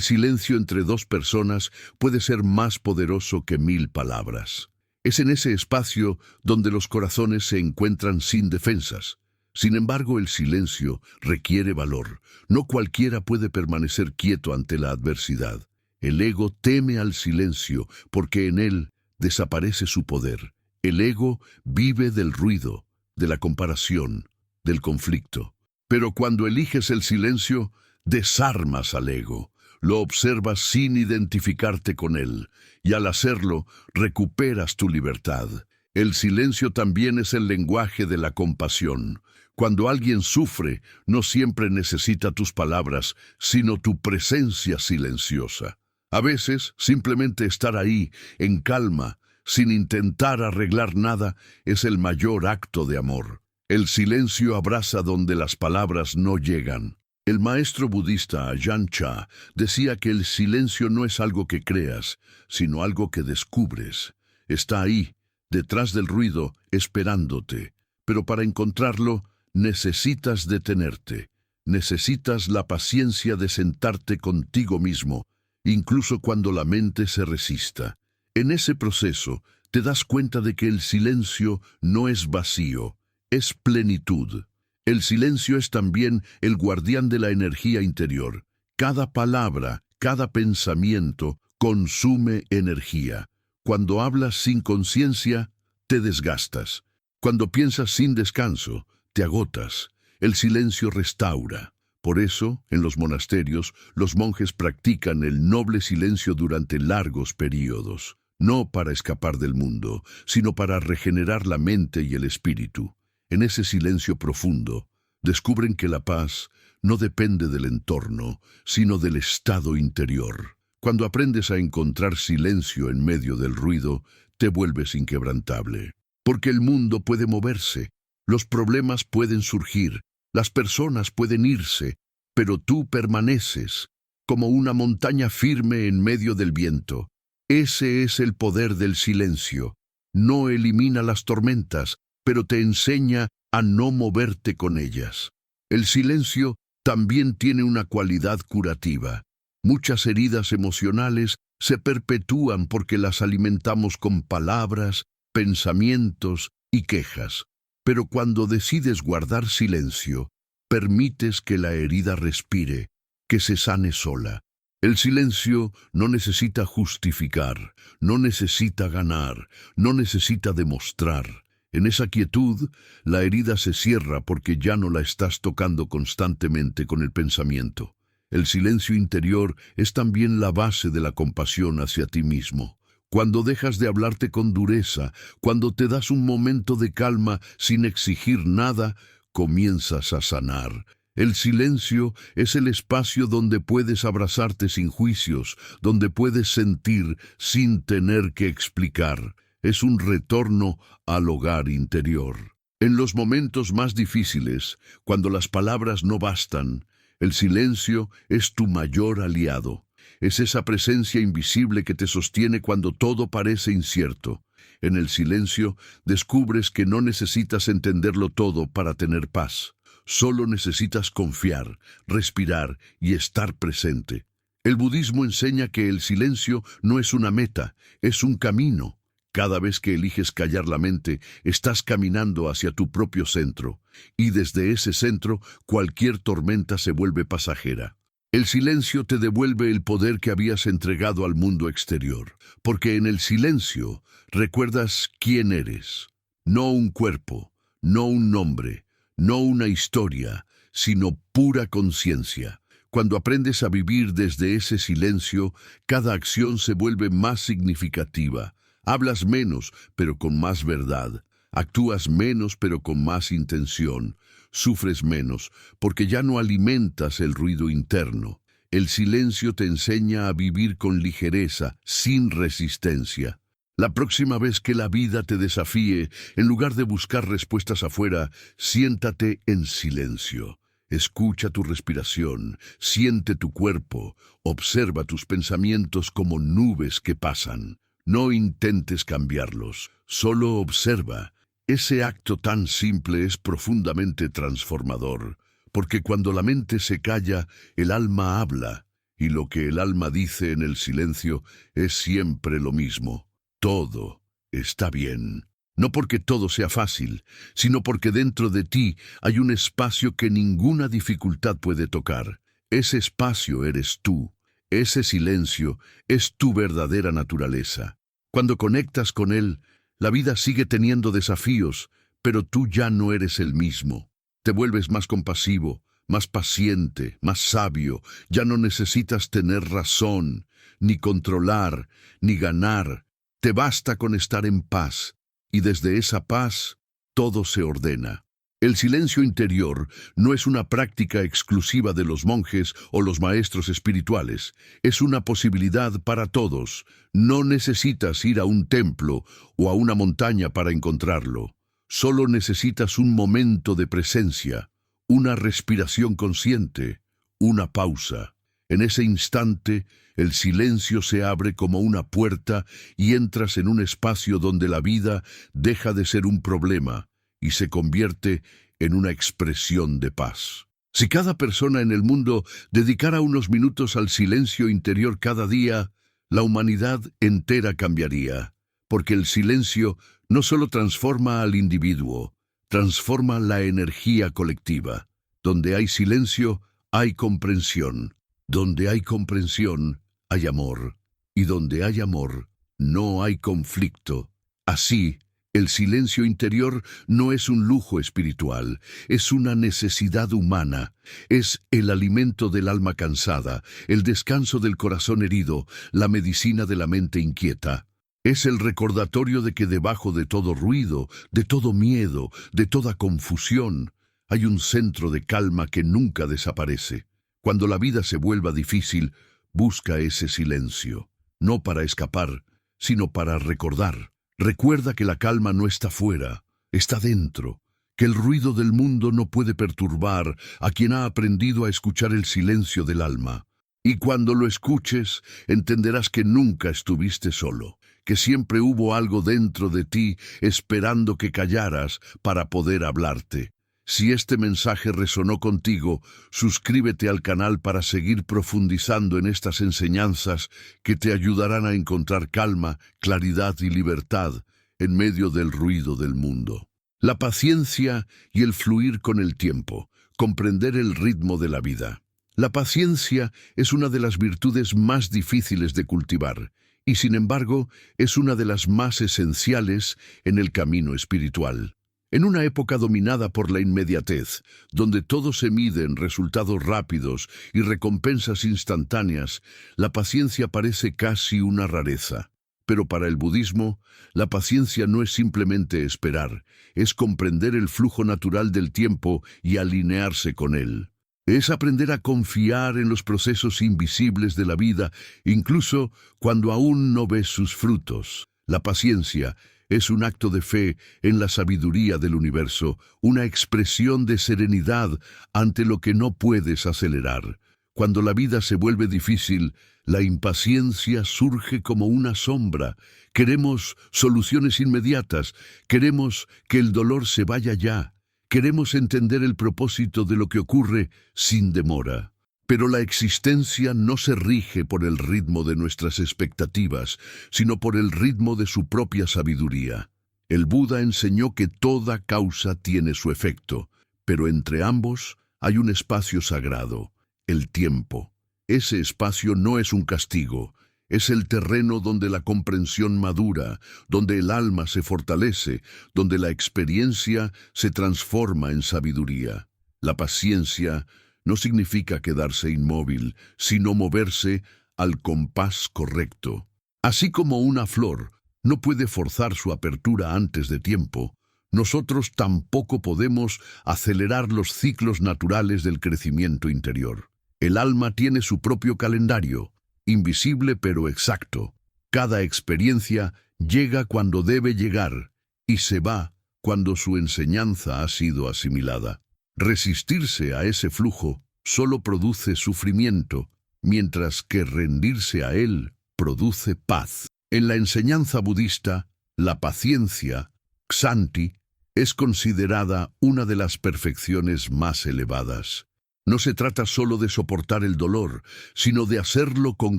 silencio entre dos personas puede ser más poderoso que 1000 palabras. Es en ese espacio donde los corazones se encuentran sin defensas. Sin embargo, el silencio requiere valor. No cualquiera puede permanecer quieto ante la adversidad. El ego teme al silencio porque en él desaparece su poder. El ego vive del ruido, de la comparación, del conflicto. Pero cuando eliges el silencio, desarmas al ego. Lo observas sin identificarte con él, y al hacerlo, recuperas tu libertad. El silencio también es el lenguaje de la compasión. Cuando alguien sufre, no siempre necesita tus palabras, sino tu presencia silenciosa. A veces, simplemente estar ahí, en calma, sin intentar arreglar nada, es el mayor acto de amor. El silencio abraza donde las palabras no llegan. El maestro budista Ajahn Chah decía que el silencio no es algo que creas, sino algo que descubres. Está ahí, detrás del ruido, esperándote. Pero para encontrarlo, necesitas detenerte. Necesitas la paciencia de sentarte contigo mismo, incluso cuando la mente se resista. En ese proceso, te das cuenta de que el silencio no es vacío, es plenitud. El silencio es también el guardián de la energía interior. Cada palabra, cada pensamiento consume energía. Cuando hablas sin conciencia, te desgastas. Cuando piensas sin descanso, te agotas. El silencio restaura. Por eso, en los monasterios, los monjes practican el noble silencio durante largos períodos. No para escapar del mundo, sino para regenerar la mente y el espíritu. En ese silencio profundo, descubren que la paz no depende del entorno, sino del estado interior. Cuando aprendes a encontrar silencio en medio del ruido, te vuelves inquebrantable. Porque el mundo puede moverse, los problemas pueden surgir, las personas pueden irse, pero tú permaneces, como una montaña firme en medio del viento. Ese es el poder del silencio. No elimina las tormentas, pero te enseña a no moverte con ellas. El silencio también tiene una cualidad curativa. Muchas heridas emocionales se perpetúan porque las alimentamos con palabras, pensamientos y quejas. Pero cuando decides guardar silencio, permites que la herida respire, que se sane sola. El silencio no necesita justificar, no necesita ganar, no necesita demostrar. En esa quietud, la herida se cierra porque ya no la estás tocando constantemente con el pensamiento. El silencio interior es también la base de la compasión hacia ti mismo. Cuando dejas de hablarte con dureza, cuando te das un momento de calma sin exigir nada, comienzas a sanar. El silencio es el espacio donde puedes abrazarte sin juicios, donde puedes sentir sin tener que explicar. Es un retorno al hogar interior. En los momentos más difíciles, cuando las palabras no bastan, el silencio es tu mayor aliado. Es esa presencia invisible que te sostiene cuando todo parece incierto. En el silencio descubres que no necesitas entenderlo todo para tener paz. Solo necesitas confiar, respirar y estar presente. El budismo enseña que el silencio no es una meta, es un camino. Cada vez que eliges callar la mente, estás caminando hacia tu propio centro, y desde ese centro cualquier tormenta se vuelve pasajera. El silencio te devuelve el poder que habías entregado al mundo exterior, porque en el silencio recuerdas quién eres. No un cuerpo, no un nombre, no una historia, sino pura conciencia. Cuando aprendes a vivir desde ese silencio, cada acción se vuelve más significativa. Hablas menos, pero con más verdad. Actúas menos pero con más intención. Sufres menos porque ya no alimentas el ruido interno. El silencio te enseña a vivir con ligereza, sin resistencia. La próxima vez que la vida te desafíe, en lugar de buscar respuestas afuera, siéntate en silencio. Escucha tu respiración, siente tu cuerpo, observa tus pensamientos como nubes que pasan. No intentes cambiarlos, solo observa. Ese acto tan simple es profundamente transformador, porque cuando la mente se calla, el alma habla, y lo que el alma dice en el silencio es siempre lo mismo. Todo está bien. No porque todo sea fácil, sino porque dentro de ti hay un espacio que ninguna dificultad puede tocar. Ese espacio eres tú. Ese silencio es tu verdadera naturaleza. Cuando conectas con él, la vida sigue teniendo desafíos, pero tú ya no eres el mismo. Te vuelves más compasivo, más paciente, más sabio. Ya no necesitas tener razón, ni controlar, ni ganar. Te basta con estar en paz. Y desde esa paz, todo se ordena. El silencio interior no es una práctica exclusiva de los monjes o los maestros espirituales. Es una posibilidad para todos. No necesitas ir a un templo o a una montaña para encontrarlo. Solo necesitas un momento de presencia, una respiración consciente, una pausa. En ese instante, el silencio se abre como una puerta y entras en un espacio donde la vida deja de ser un problema y se convierte en una expresión de paz. Si cada persona en el mundo dedicara unos minutos al silencio interior cada día, la humanidad entera cambiaría, porque el silencio no solo transforma al individuo, transforma la energía colectiva. Donde hay silencio, hay comprensión. Donde hay comprensión, hay amor, y donde hay amor, no hay conflicto. Así, el silencio interior no es un lujo espiritual, es una necesidad humana, es el alimento del alma cansada, el descanso del corazón herido, la medicina de la mente inquieta. Es el recordatorio de que debajo de todo ruido, de todo miedo, de toda confusión, hay un centro de calma que nunca desaparece. Cuando la vida se vuelva difícil, busca ese silencio, no para escapar, sino para recordar. Recuerda que la calma no está fuera, está dentro, que el ruido del mundo no puede perturbar a quien ha aprendido a escuchar el silencio del alma. Y cuando lo escuches, entenderás que nunca estuviste solo, que siempre hubo algo dentro de ti esperando que callaras para poder hablarte. Si este mensaje resonó contigo, suscríbete al canal para seguir profundizando en estas enseñanzas que te ayudarán a encontrar calma, claridad y libertad en medio del ruido del mundo. La paciencia y el fluir con el tiempo, comprender el ritmo de la vida. La paciencia es una de las virtudes más difíciles de cultivar y, sin embargo, es una de las más esenciales en el camino espiritual. En una época dominada por la inmediatez, donde todo se mide en resultados rápidos y recompensas instantáneas, la paciencia parece casi una rareza. Pero para el budismo, la paciencia no es simplemente esperar, es comprender el flujo natural del tiempo y alinearse con él. Es aprender a confiar en los procesos invisibles de la vida, incluso cuando aún no ves sus frutos. La paciencia es un acto de fe en la sabiduría del universo, una expresión de serenidad ante lo que no puedes acelerar. Cuando la vida se vuelve difícil, la impaciencia surge como una sombra. Queremos soluciones inmediatas, queremos que el dolor se vaya ya, queremos entender el propósito de lo que ocurre sin demora. Pero la existencia no se rige por el ritmo de nuestras expectativas, sino por el ritmo de su propia sabiduría. El Buda enseñó que toda causa tiene su efecto, pero entre ambos hay un espacio sagrado, el tiempo. Ese espacio no es un castigo, es el terreno donde la comprensión madura, donde el alma se fortalece, donde la experiencia se transforma en sabiduría. La paciencia no significa quedarse inmóvil, sino moverse al compás correcto. Así como una flor no puede forzar su apertura antes de tiempo, nosotros tampoco podemos acelerar los ciclos naturales del crecimiento interior. El alma tiene su propio calendario, invisible pero exacto. Cada experiencia llega cuando debe llegar y se va cuando su enseñanza ha sido asimilada. Resistirse a ese flujo solo produce sufrimiento, mientras que rendirse a él produce paz. En la enseñanza budista, la paciencia, Ksanti, es considerada una de las perfecciones más elevadas. No se trata solo de soportar el dolor, sino de hacerlo con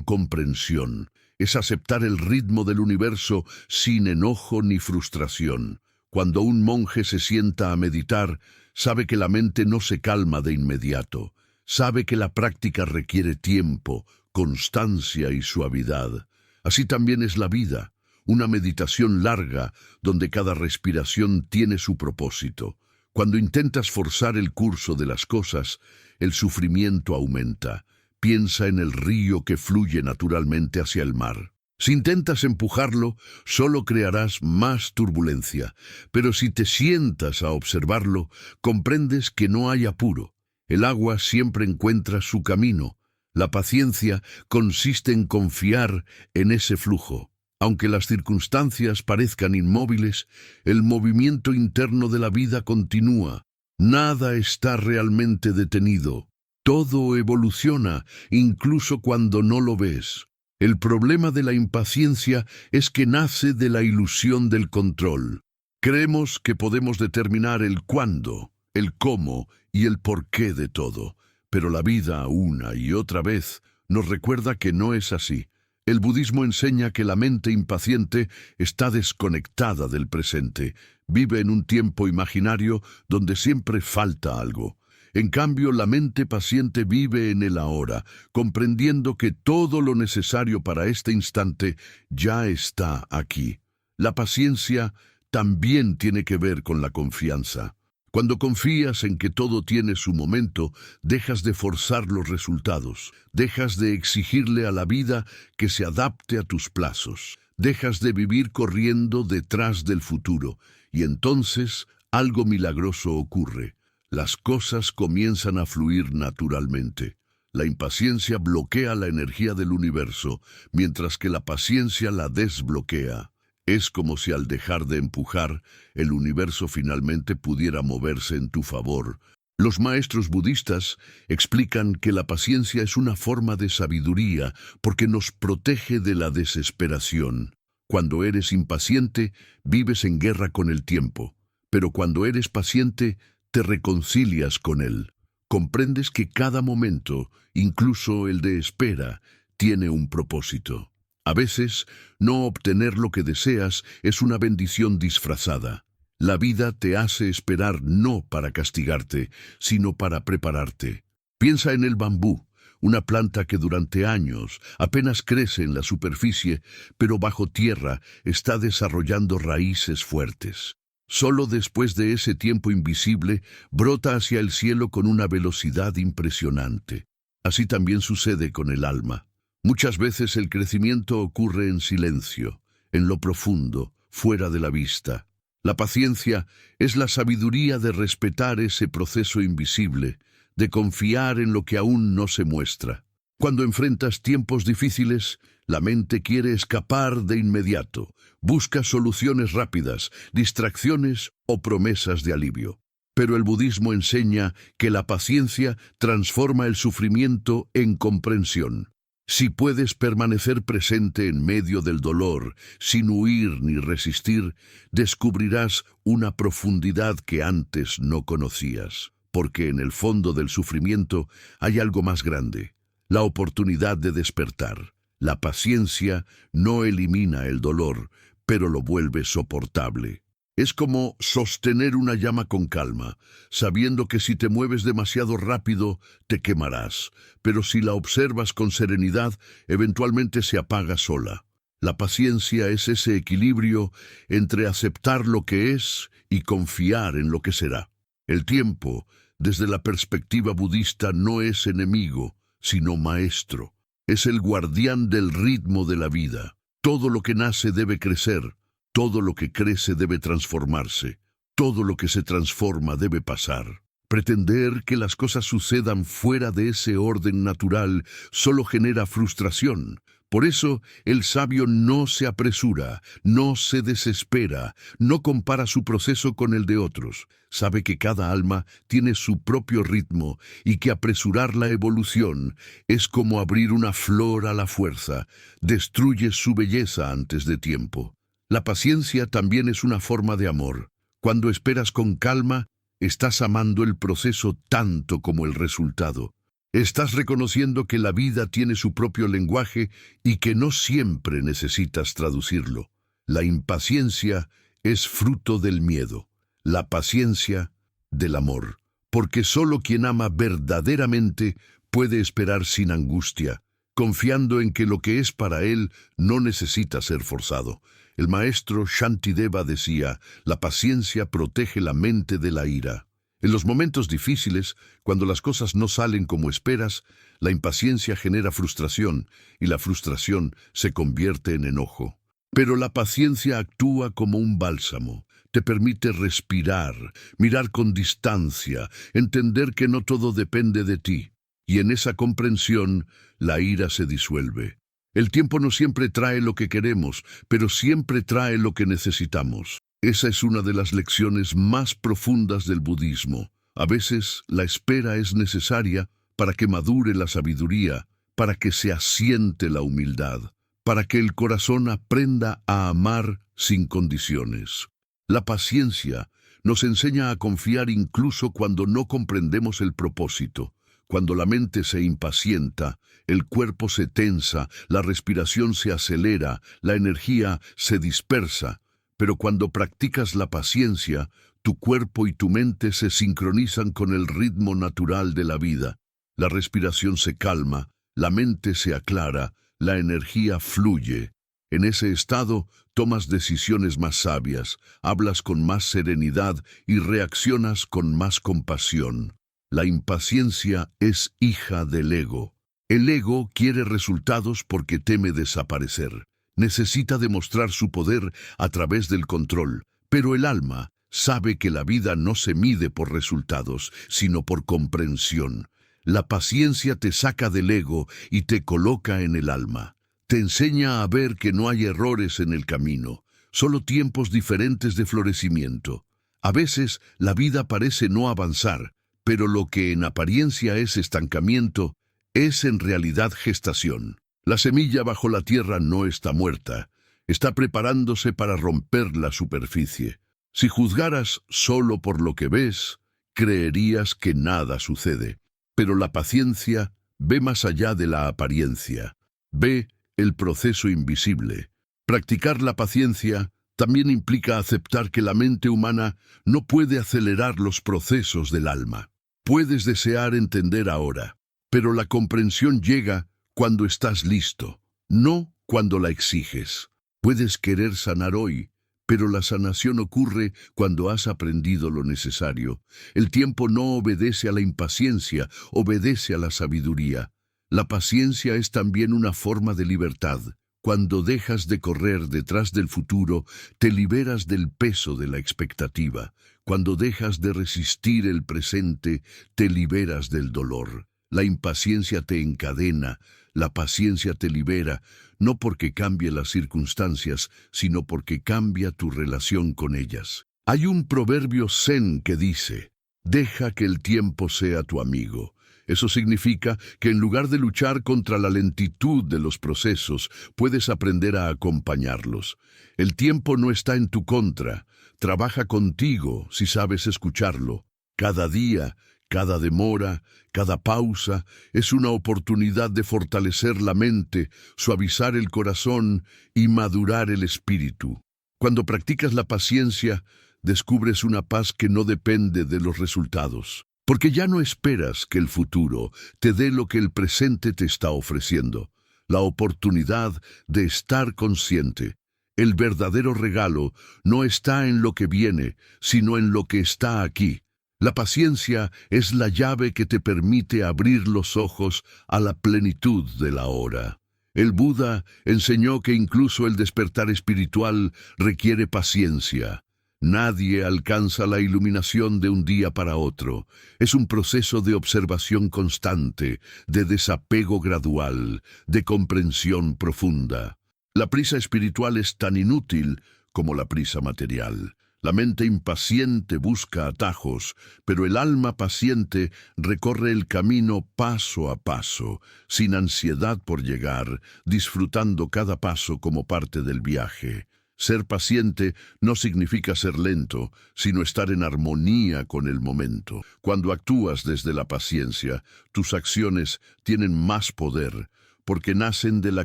comprensión. Es aceptar el ritmo del universo sin enojo ni frustración. Cuando un monje se sienta a meditar, sabe que la mente no se calma de inmediato. Sabe que la práctica requiere tiempo, constancia y suavidad. Así también es la vida, una meditación larga donde cada respiración tiene su propósito. Cuando intentas forzar el curso de las cosas, el sufrimiento aumenta. Piensa en el río que fluye naturalmente hacia el mar. Si intentas empujarlo, solo crearás más turbulencia. Pero si te sientas a observarlo, comprendes que no hay apuro. El agua siempre encuentra su camino. La paciencia consiste en confiar en ese flujo. Aunque las circunstancias parezcan inmóviles, el movimiento interno de la vida continúa. Nada está realmente detenido. Todo evoluciona, incluso cuando no lo ves. El problema de la impaciencia es que nace de la ilusión del control. Creemos que podemos determinar el cuándo, el cómo y el porqué de todo, pero la vida una y otra vez nos recuerda que no es así. El budismo enseña que la mente impaciente está desconectada del presente, vive en un tiempo imaginario donde siempre falta algo. En cambio, la mente paciente vive en el ahora, comprendiendo que todo lo necesario para este instante ya está aquí. La paciencia también tiene que ver con la confianza. Cuando confías en que todo tiene su momento, dejas de forzar los resultados, dejas de exigirle a la vida que se adapte a tus plazos, dejas de vivir corriendo detrás del futuro, y entonces algo milagroso ocurre. Las cosas comienzan a fluir naturalmente. La impaciencia bloquea la energía del universo, mientras que la paciencia la desbloquea. Es como si al dejar de empujar, el universo finalmente pudiera moverse en tu favor. Los maestros budistas explican que la paciencia es una forma de sabiduría porque nos protege de la desesperación. Cuando eres impaciente, vives en guerra con el tiempo, pero cuando eres paciente, te reconcilias con él. Comprendes que cada momento, incluso el de espera, tiene un propósito. A veces, no obtener lo que deseas es una bendición disfrazada. La vida te hace esperar no para castigarte, sino para prepararte. Piensa en el bambú, una planta que durante años apenas crece en la superficie, pero bajo tierra está desarrollando raíces fuertes. Solo después de ese tiempo invisible, brota hacia el cielo con una velocidad impresionante. Así también sucede con el alma. Muchas veces el crecimiento ocurre en silencio, en lo profundo, fuera de la vista. La paciencia es la sabiduría de respetar ese proceso invisible, de confiar en lo que aún no se muestra. Cuando enfrentas tiempos difíciles, la mente quiere escapar de inmediato, busca soluciones rápidas, distracciones o promesas de alivio. Pero el budismo enseña que la paciencia transforma el sufrimiento en comprensión. Si puedes permanecer presente en medio del dolor, sin huir ni resistir, descubrirás una profundidad que antes no conocías, porque en el fondo del sufrimiento hay algo más grande, la oportunidad de despertar. La paciencia no elimina el dolor, pero lo vuelve soportable. Es como sostener una llama con calma, sabiendo que si te mueves demasiado rápido, te quemarás, pero si la observas con serenidad, eventualmente se apaga sola. La paciencia es ese equilibrio entre aceptar lo que es y confiar en lo que será. El tiempo, desde la perspectiva budista, no es enemigo, sino maestro. Es el guardián del ritmo de la vida. Todo lo que nace debe crecer. Todo lo que crece debe transformarse. Todo lo que se transforma debe pasar. Pretender que las cosas sucedan fuera de ese orden natural solo genera frustración. Por eso, el sabio no se apresura, no se desespera, no compara su proceso con el de otros. Sabe que cada alma tiene su propio ritmo y que apresurar la evolución es como abrir una flor a la fuerza, destruye su belleza antes de tiempo. La paciencia también es una forma de amor. Cuando esperas con calma, estás amando el proceso tanto como el resultado. Estás reconociendo que la vida tiene su propio lenguaje y que no siempre necesitas traducirlo. La impaciencia es fruto del miedo, la paciencia del amor, porque solo quien ama verdaderamente puede esperar sin angustia, confiando en que lo que es para él no necesita ser forzado. El maestro Shantideva decía, la paciencia protege la mente de la ira. En los momentos difíciles, cuando las cosas no salen como esperas, la impaciencia genera frustración y la frustración se convierte en enojo. Pero la paciencia actúa como un bálsamo. Te permite respirar, mirar con distancia, entender que no todo depende de ti. Y en esa comprensión, la ira se disuelve. El tiempo no siempre trae lo que queremos, pero siempre trae lo que necesitamos. Esa es una de las lecciones más profundas del budismo. A veces la espera es necesaria para que madure la sabiduría, para que se asiente la humildad, para que el corazón aprenda a amar sin condiciones. La paciencia nos enseña a confiar incluso cuando no comprendemos el propósito. Cuando la mente se impacienta, el cuerpo se tensa, la respiración se acelera, la energía se dispersa. Pero cuando practicas la paciencia, tu cuerpo y tu mente se sincronizan con el ritmo natural de la vida. La respiración se calma, la mente se aclara, la energía fluye. En ese estado, tomas decisiones más sabias, hablas con más serenidad y reaccionas con más compasión. La impaciencia es hija del ego. El ego quiere resultados porque teme desaparecer. Necesita demostrar su poder a través del control, pero el alma sabe que la vida no se mide por resultados, sino por comprensión. La paciencia te saca del ego y te coloca en el alma. Te enseña a ver que no hay errores en el camino, solo tiempos diferentes de florecimiento. A veces la vida parece no avanzar, pero lo que en apariencia es estancamiento, es en realidad gestación. La semilla bajo la tierra no está muerta, está preparándose para romper la superficie. Si juzgaras solo por lo que ves, creerías que nada sucede. Pero la paciencia ve más allá de la apariencia, ve el proceso invisible. Practicar la paciencia también implica aceptar que la mente humana no puede acelerar los procesos del alma. Puedes desear entender ahora, pero la comprensión llega cuando estás listo, no cuando la exiges. Puedes querer sanar hoy, pero la sanación ocurre cuando has aprendido lo necesario. El tiempo no obedece a la impaciencia, obedece a la sabiduría. La paciencia es también una forma de libertad. Cuando dejas de correr detrás del futuro, te liberas del peso de la expectativa. Cuando dejas de resistir el presente, te liberas del dolor. La impaciencia te encadena, la paciencia te libera, no porque cambie las circunstancias, sino porque cambia tu relación con ellas. Hay un proverbio zen que dice, deja que el tiempo sea tu amigo. Eso significa que en lugar de luchar contra la lentitud de los procesos, puedes aprender a acompañarlos. El tiempo no está en tu contra, trabaja contigo si sabes escucharlo. Cada día, cada demora, cada pausa es una oportunidad de fortalecer la mente, suavizar el corazón y madurar el espíritu. Cuando practicas la paciencia, descubres una paz que no depende de los resultados, porque ya no esperas que el futuro te dé lo que el presente te está ofreciendo, la oportunidad de estar consciente. El verdadero regalo no está en lo que viene, sino en lo que está aquí. La paciencia es la llave que te permite abrir los ojos a la plenitud de la hora. El Buda enseñó que incluso el despertar espiritual requiere paciencia. Nadie alcanza la iluminación de un día para otro. Es un proceso de observación constante, de desapego gradual, de comprensión profunda. La prisa espiritual es tan inútil como la prisa material. La mente impaciente busca atajos, pero el alma paciente recorre el camino paso a paso, sin ansiedad por llegar, disfrutando cada paso como parte del viaje. Ser paciente no significa ser lento, sino estar en armonía con el momento. Cuando actúas desde la paciencia, tus acciones tienen más poder, porque nacen de la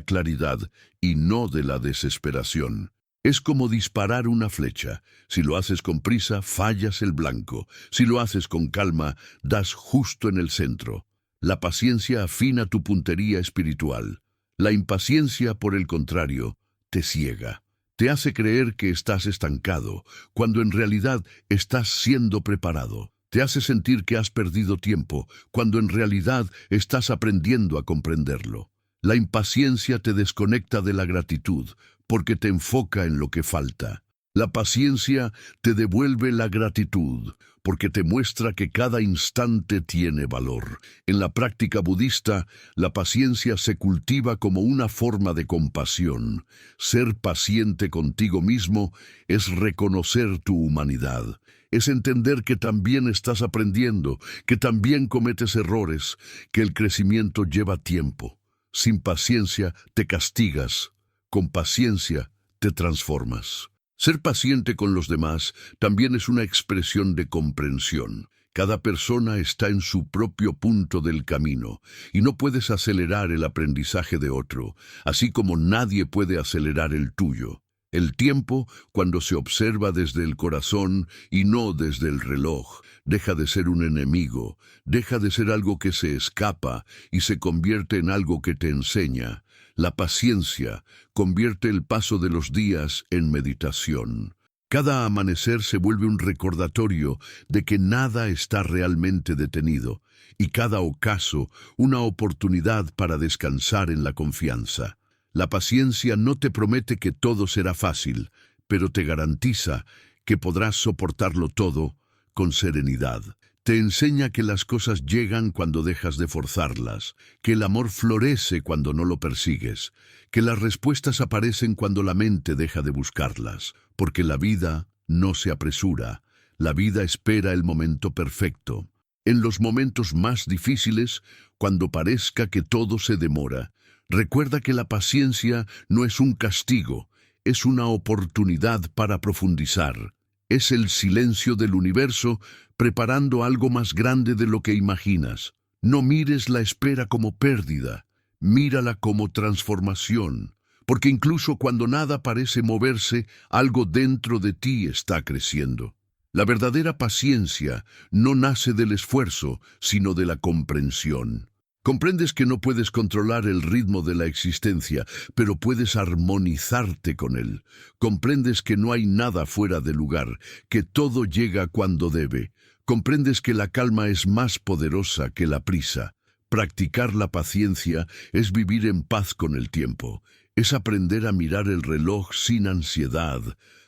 claridad y no de la desesperación. Es como disparar una flecha. Si lo haces con prisa, fallas el blanco. Si lo haces con calma, das justo en el centro. La paciencia afina tu puntería espiritual. La impaciencia, por el contrario, te ciega. Te hace creer que estás estancado, cuando en realidad estás siendo preparado. Te hace sentir que has perdido tiempo, cuando en realidad estás aprendiendo a comprenderlo. La impaciencia te desconecta de la gratitud, porque te enfoca en lo que falta. La paciencia te devuelve la gratitud, porque te muestra que cada instante tiene valor. En la práctica budista, la paciencia se cultiva como una forma de compasión. Ser paciente contigo mismo es reconocer tu humanidad. Es entender que también estás aprendiendo, que también cometes errores, que el crecimiento lleva tiempo. Sin paciencia te castigas. Con paciencia te transformas. Ser paciente con los demás también es una expresión de comprensión. Cada persona está en su propio punto del camino y no puedes acelerar el aprendizaje de otro, así como nadie puede acelerar el tuyo. El tiempo, cuando se observa desde el corazón y no desde el reloj, deja de ser un enemigo, deja de ser algo que se escapa y se convierte en algo que te enseña. La paciencia convierte el paso de los días en meditación. Cada amanecer se vuelve un recordatorio de que nada está realmente detenido y cada ocaso una oportunidad para descansar en la confianza. La paciencia no te promete que todo será fácil, pero te garantiza que podrás soportarlo todo con serenidad. Te enseña que las cosas llegan cuando dejas de forzarlas, que el amor florece cuando no lo persigues, que las respuestas aparecen cuando la mente deja de buscarlas, porque la vida no se apresura, la vida espera el momento perfecto. En los momentos más difíciles, cuando parezca que todo se demora, recuerda que la paciencia no es un castigo, es una oportunidad para profundizar. Es el silencio del universo preparando algo más grande de lo que imaginas. No mires la espera como pérdida, mírala como transformación, porque incluso cuando nada parece moverse, algo dentro de ti está creciendo. La verdadera paciencia no nace del esfuerzo, sino de la comprensión. Comprendes que no puedes controlar el ritmo de la existencia, pero puedes armonizarte con él. Comprendes que no hay nada fuera de lugar, que todo llega cuando debe. Comprendes que la calma es más poderosa que la prisa. Practicar la paciencia es vivir en paz con el tiempo. Es aprender a mirar el reloj sin ansiedad,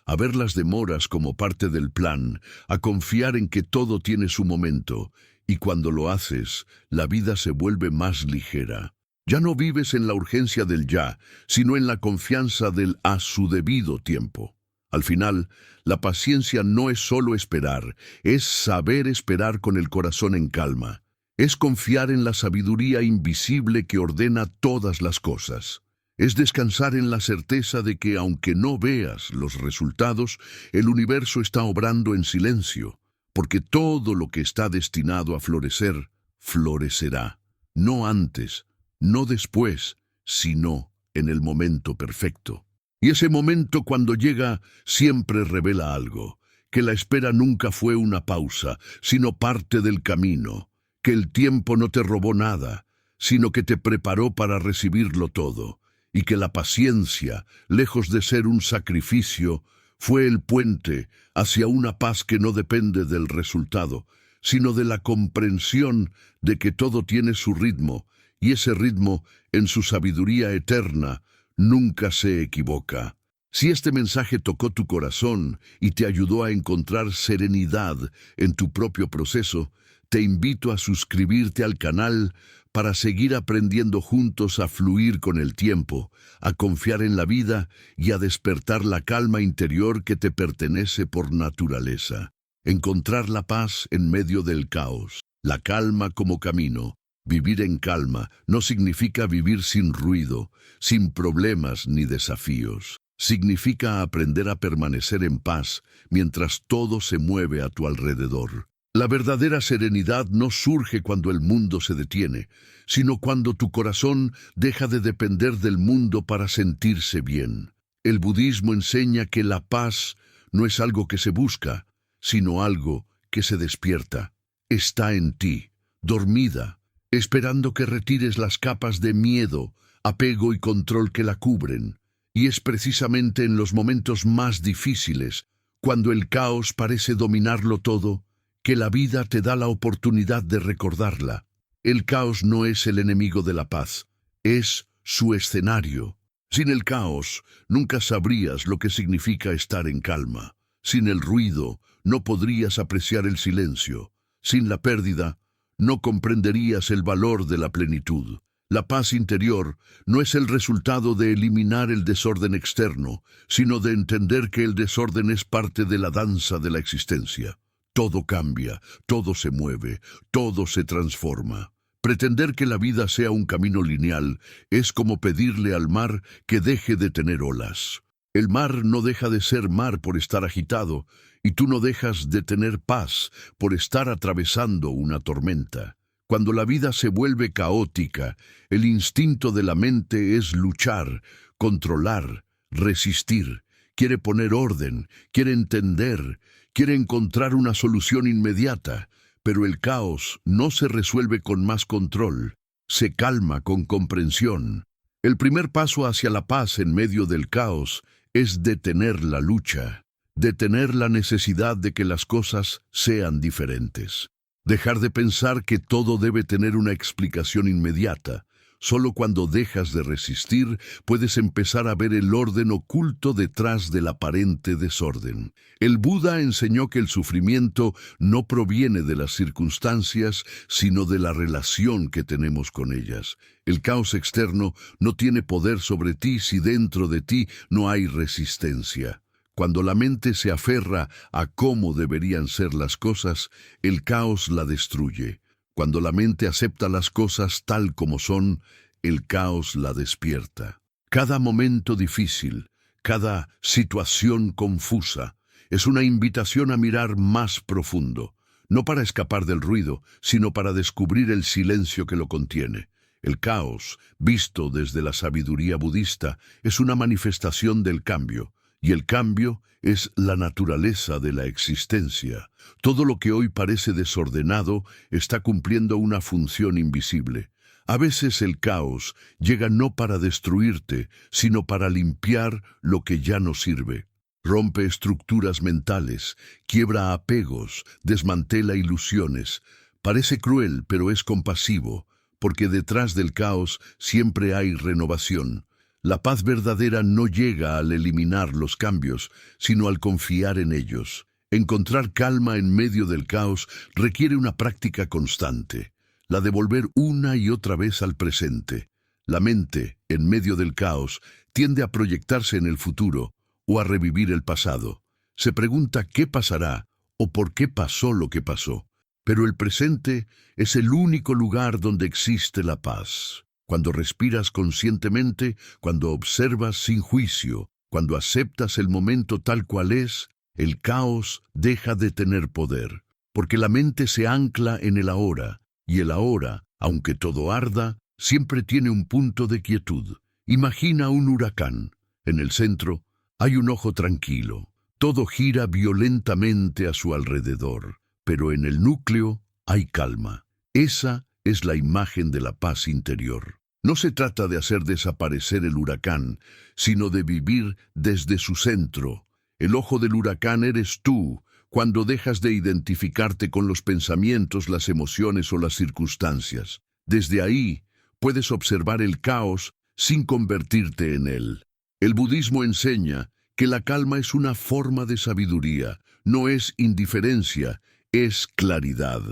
a ver las demoras como parte del plan, a confiar en que todo tiene su momento. Y cuando lo haces, la vida se vuelve más ligera. Ya no vives en la urgencia del ya, sino en la confianza del a su debido tiempo. Al final, la paciencia no es solo esperar, es saber esperar con el corazón en calma. Es confiar en la sabiduría invisible que ordena todas las cosas. Es descansar en la certeza de que aunque no veas los resultados, el universo está obrando en silencio. Porque todo lo que está destinado a florecer, florecerá. No antes, no después, sino en el momento perfecto. Y ese momento cuando llega siempre revela algo, que la espera nunca fue una pausa, sino parte del camino, que el tiempo no te robó nada, sino que te preparó para recibirlo todo, y que la paciencia, lejos de ser un sacrificio, fue el puente hacia una paz que no depende del resultado, sino de la comprensión de que todo tiene su ritmo, y ese ritmo, en su sabiduría eterna, nunca se equivoca. Si este mensaje tocó tu corazón y te ayudó a encontrar serenidad en tu propio proceso, te invito a suscribirte al canal para seguir aprendiendo juntos a fluir con el tiempo, a confiar en la vida y a despertar la calma interior que te pertenece por naturaleza. Encontrar la paz en medio del caos, la calma como camino. Vivir en calma no significa vivir sin ruido, sin problemas ni desafíos. Significa aprender a permanecer en paz mientras todo se mueve a tu alrededor. La verdadera serenidad no surge cuando el mundo se detiene, sino cuando tu corazón deja de depender del mundo para sentirse bien. El budismo enseña que la paz no es algo que se busca, sino algo que se despierta. Está en ti, dormida, esperando que retires las capas de miedo, apego y control que la cubren. Y es precisamente en los momentos más difíciles, cuando el caos parece dominarlo todo, que la vida te da la oportunidad de recordarla. El caos no es el enemigo de la paz, es su escenario. Sin el caos, nunca sabrías lo que significa estar en calma. Sin el ruido, no podrías apreciar el silencio. Sin la pérdida, no comprenderías el valor de la plenitud. La paz interior no es el resultado de eliminar el desorden externo, sino de entender que el desorden es parte de la danza de la existencia. Todo cambia, todo se mueve, todo se transforma. Pretender que la vida sea un camino lineal es como pedirle al mar que deje de tener olas. El mar no deja de ser mar por estar agitado, y tú no dejas de tener paz por estar atravesando una tormenta. Cuando la vida se vuelve caótica, el instinto de la mente es luchar, controlar, resistir. Quiere poner orden, quiere entender, quiere encontrar una solución inmediata, pero el caos no se resuelve con más control, se calma con comprensión. El primer paso hacia la paz en medio del caos es detener la lucha, detener la necesidad de que las cosas sean diferentes. Dejar de pensar que todo debe tener una explicación inmediata. Solo cuando dejas de resistir, puedes empezar a ver el orden oculto detrás del aparente desorden. El Buda enseñó que el sufrimiento no proviene de las circunstancias, sino de la relación que tenemos con ellas. El caos externo no tiene poder sobre ti si dentro de ti no hay resistencia. Cuando la mente se aferra a cómo deberían ser las cosas, el caos la destruye. Cuando la mente acepta las cosas tal como son, el caos la despierta. Cada momento difícil, cada situación confusa, es una invitación a mirar más profundo, no para escapar del ruido, sino para descubrir el silencio que lo contiene. El caos, visto desde la sabiduría budista, es una manifestación del cambio. Y el cambio es la naturaleza de la existencia. Todo lo que hoy parece desordenado está cumpliendo una función invisible. A veces el caos llega no para destruirte, sino para limpiar lo que ya no sirve. Rompe estructuras mentales, quiebra apegos, desmantela ilusiones. Parece cruel, pero es compasivo, porque detrás del caos siempre hay renovación. La paz verdadera no llega al eliminar los cambios, sino al confiar en ellos. Encontrar calma en medio del caos requiere una práctica constante, la de volver una y otra vez al presente. La mente, en medio del caos, tiende a proyectarse en el futuro o a revivir el pasado. Se pregunta qué pasará o por qué pasó lo que pasó. Pero el presente es el único lugar donde existe la paz. Cuando respiras conscientemente, cuando observas sin juicio, cuando aceptas el momento tal cual es, el caos deja de tener poder, porque la mente se ancla en el ahora, y el ahora, aunque todo arda, siempre tiene un punto de quietud. Imagina un huracán. En el centro hay un ojo tranquilo. Todo gira violentamente a su alrededor, pero en el núcleo hay calma. Esa es la imagen de la paz interior. No se trata de hacer desaparecer el huracán, sino de vivir desde su centro. El ojo del huracán eres tú, cuando dejas de identificarte con los pensamientos, las emociones o las circunstancias. Desde ahí, puedes observar el caos sin convertirte en él. El budismo enseña que la calma es una forma de sabiduría, no es indiferencia, es claridad.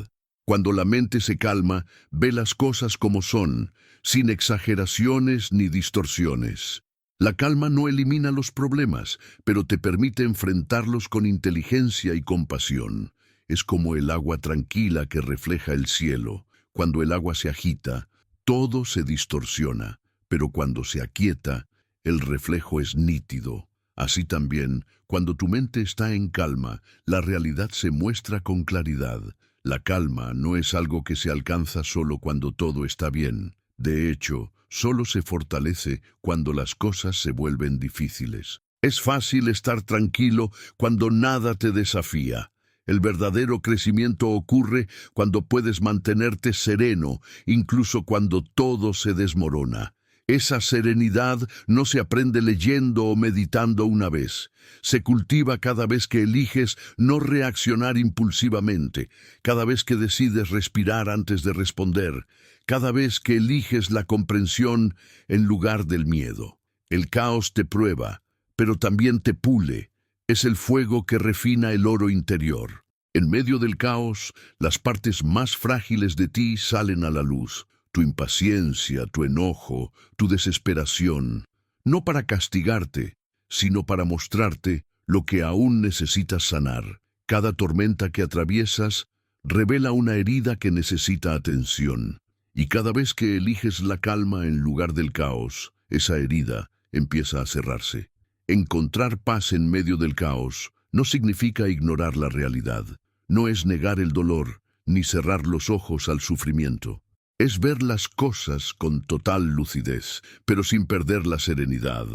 Cuando la mente se calma, ve las cosas como son, sin exageraciones ni distorsiones. La calma no elimina los problemas, pero te permite enfrentarlos con inteligencia y compasión. Es como el agua tranquila que refleja el cielo. Cuando el agua se agita, todo se distorsiona, pero cuando se aquieta, el reflejo es nítido. Así también, cuando tu mente está en calma, la realidad se muestra con claridad. La calma no es algo que se alcanza solo cuando todo está bien. De hecho, solo se fortalece cuando las cosas se vuelven difíciles. Es fácil estar tranquilo cuando nada te desafía. El verdadero crecimiento ocurre cuando puedes mantenerte sereno, incluso cuando todo se desmorona. Esa serenidad no se aprende leyendo o meditando una vez. Se cultiva cada vez que eliges no reaccionar impulsivamente, cada vez que decides respirar antes de responder, cada vez que eliges la comprensión en lugar del miedo. El caos te prueba, pero también te pule. Es el fuego que refina el oro interior. En medio del caos, las partes más frágiles de ti salen a la luz. Tu impaciencia, tu enojo, tu desesperación, no para castigarte, sino para mostrarte lo que aún necesitas sanar. Cada tormenta que atraviesas revela una herida que necesita atención, y cada vez que eliges la calma en lugar del caos, esa herida empieza a cerrarse. Encontrar paz en medio del caos no significa ignorar la realidad, no es negar el dolor, ni cerrar los ojos al sufrimiento. Es ver las cosas con total lucidez, pero sin perder la serenidad.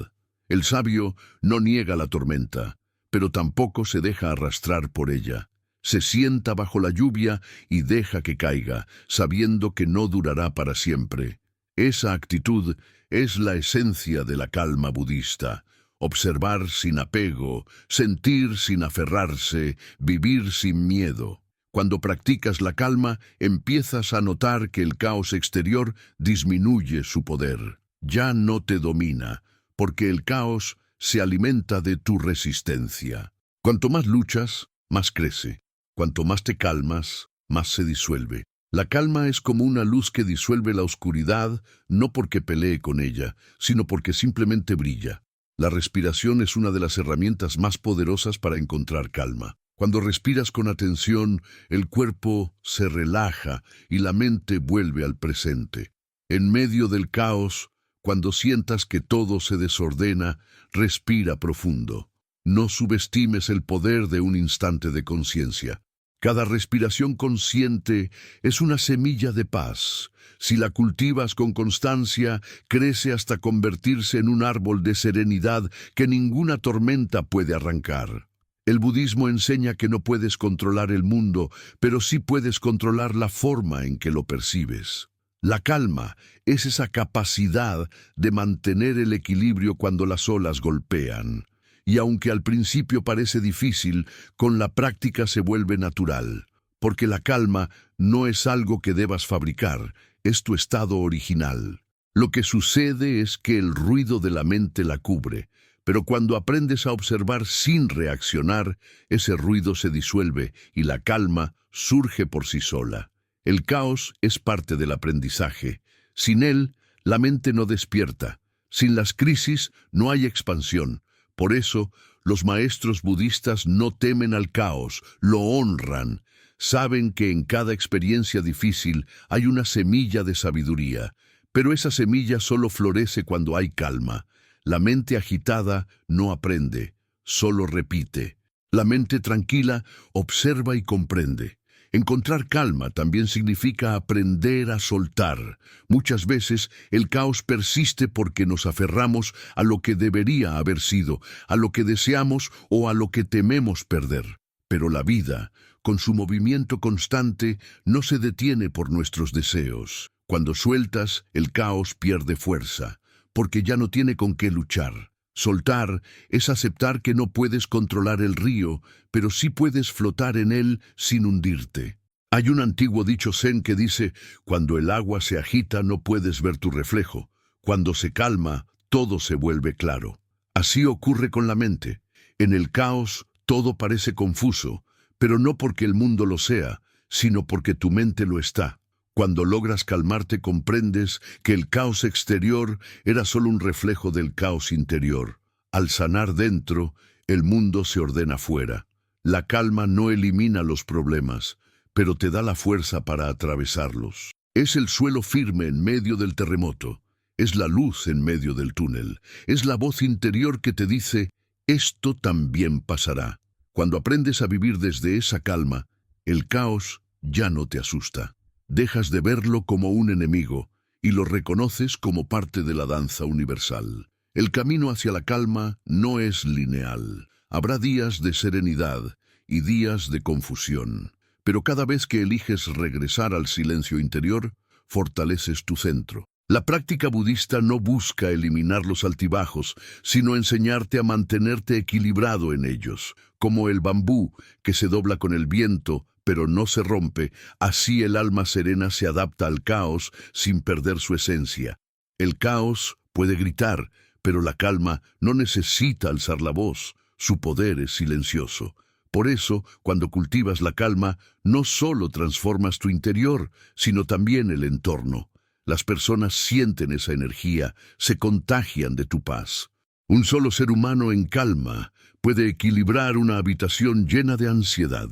El sabio no niega la tormenta, pero tampoco se deja arrastrar por ella. Se sienta bajo la lluvia y deja que caiga, sabiendo que no durará para siempre. Esa actitud es la esencia de la calma budista. Observar sin apego, sentir sin aferrarse, vivir sin miedo. Cuando practicas la calma, empiezas a notar que el caos exterior disminuye su poder. Ya no te domina, porque el caos se alimenta de tu resistencia. Cuanto más luchas, más crece. Cuanto más te calmas, más se disuelve. La calma es como una luz que disuelve la oscuridad, no porque pelee con ella, sino porque simplemente brilla. La respiración es una de las herramientas más poderosas para encontrar calma. Cuando respiras con atención, el cuerpo se relaja y la mente vuelve al presente. En medio del caos, cuando sientas que todo se desordena, respira profundo. No subestimes el poder de un instante de conciencia. Cada respiración consciente es una semilla de paz. Si la cultivas con constancia, crece hasta convertirse en un árbol de serenidad que ninguna tormenta puede arrancar. El budismo enseña que no puedes controlar el mundo, pero sí puedes controlar la forma en que lo percibes. La calma es esa capacidad de mantener el equilibrio cuando las olas golpean. Y aunque al principio parece difícil, con la práctica se vuelve natural. Porque la calma no es algo que debas fabricar, es tu estado original. Lo que sucede es que el ruido de la mente la cubre. Pero cuando aprendes a observar sin reaccionar, ese ruido se disuelve y la calma surge por sí sola. El caos es parte del aprendizaje. Sin él, la mente no despierta. Sin las crisis, no hay expansión. Por eso, los maestros budistas no temen al caos, lo honran. Saben que en cada experiencia difícil hay una semilla de sabiduría, pero esa semilla solo florece cuando hay calma. La mente agitada no aprende, solo repite. La mente tranquila observa y comprende. Encontrar calma también significa aprender a soltar. Muchas veces el caos persiste porque nos aferramos a lo que debería haber sido, a lo que deseamos o a lo que tememos perder. Pero la vida, con su movimiento constante, no se detiene por nuestros deseos. Cuando sueltas, el caos pierde fuerza, porque ya no tiene con qué luchar. Soltar es aceptar que no puedes controlar el río, pero sí puedes flotar en él sin hundirte. Hay un antiguo dicho zen que dice, cuando el agua se agita no puedes ver tu reflejo. Cuando se calma, todo se vuelve claro. Así ocurre con la mente. En el caos todo parece confuso, pero no porque el mundo lo sea, sino porque tu mente lo está. Cuando logras calmarte comprendes que el caos exterior era solo un reflejo del caos interior. Al sanar dentro, el mundo se ordena fuera. La calma no elimina los problemas, pero te da la fuerza para atravesarlos. Es el suelo firme en medio del terremoto. Es la luz en medio del túnel. Es la voz interior que te dice, esto también pasará. Cuando aprendes a vivir desde esa calma, el caos ya no te asusta. Dejas de verlo como un enemigo y lo reconoces como parte de la danza universal. El camino hacia la calma no es lineal. Habrá días de serenidad y días de confusión. Pero cada vez que eliges regresar al silencio interior, fortaleces tu centro. La práctica budista no busca eliminar los altibajos, sino enseñarte a mantenerte equilibrado en ellos. Como el bambú, que se dobla con el viento, pero no se rompe, así el alma serena se adapta al caos sin perder su esencia. El caos puede gritar, pero la calma no necesita alzar la voz. Su poder es silencioso. Por eso, cuando cultivas la calma, no solo transformas tu interior, sino también el entorno. Las personas sienten esa energía, se contagian de tu paz. Un solo ser humano en calma puede equilibrar una habitación llena de ansiedad.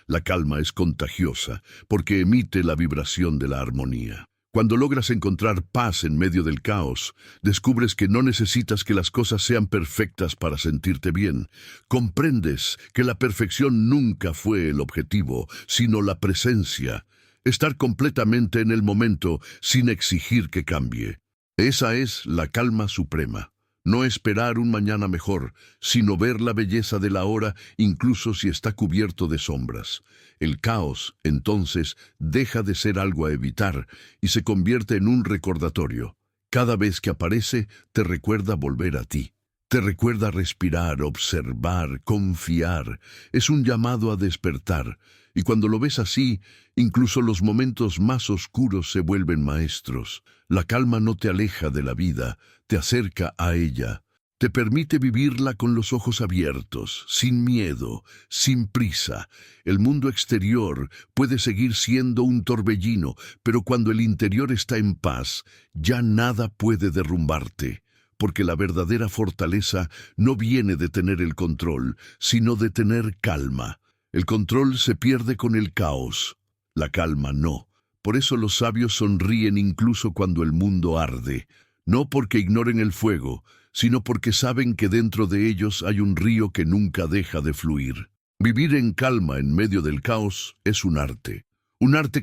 La calma es contagiosa porque emite la vibración de la armonía. Cuando logras encontrar paz en medio del caos, descubres que no necesitas que las cosas sean perfectas para sentirte bien. Comprendes que la perfección nunca fue el objetivo, sino la presencia. Estar completamente en el momento sin exigir que cambie. Esa es la calma suprema. No esperar un mañana mejor, sino ver la belleza de la hora incluso si está cubierto de sombras. El caos, entonces, deja de ser algo a evitar y se convierte en un recordatorio. Cada vez que aparece, te recuerda volver a ti. Te recuerda respirar, observar, confiar. Es un llamado a despertar. Y cuando lo ves así, incluso los momentos más oscuros se vuelven maestros. La calma no te aleja de la vida, te acerca a ella. Te permite vivirla con los ojos abiertos, sin miedo, sin prisa. El mundo exterior puede seguir siendo un torbellino, pero cuando el interior está en paz, ya nada puede derrumbarte. Porque la verdadera fortaleza no viene de tener el control, sino de tener calma. El control se pierde con el caos, la calma no. Por eso los sabios sonríen incluso cuando el mundo arde, no porque ignoren el fuego, sino porque saben que dentro de ellos hay un río que nunca deja de fluir. Vivir en calma en medio del caos es un arte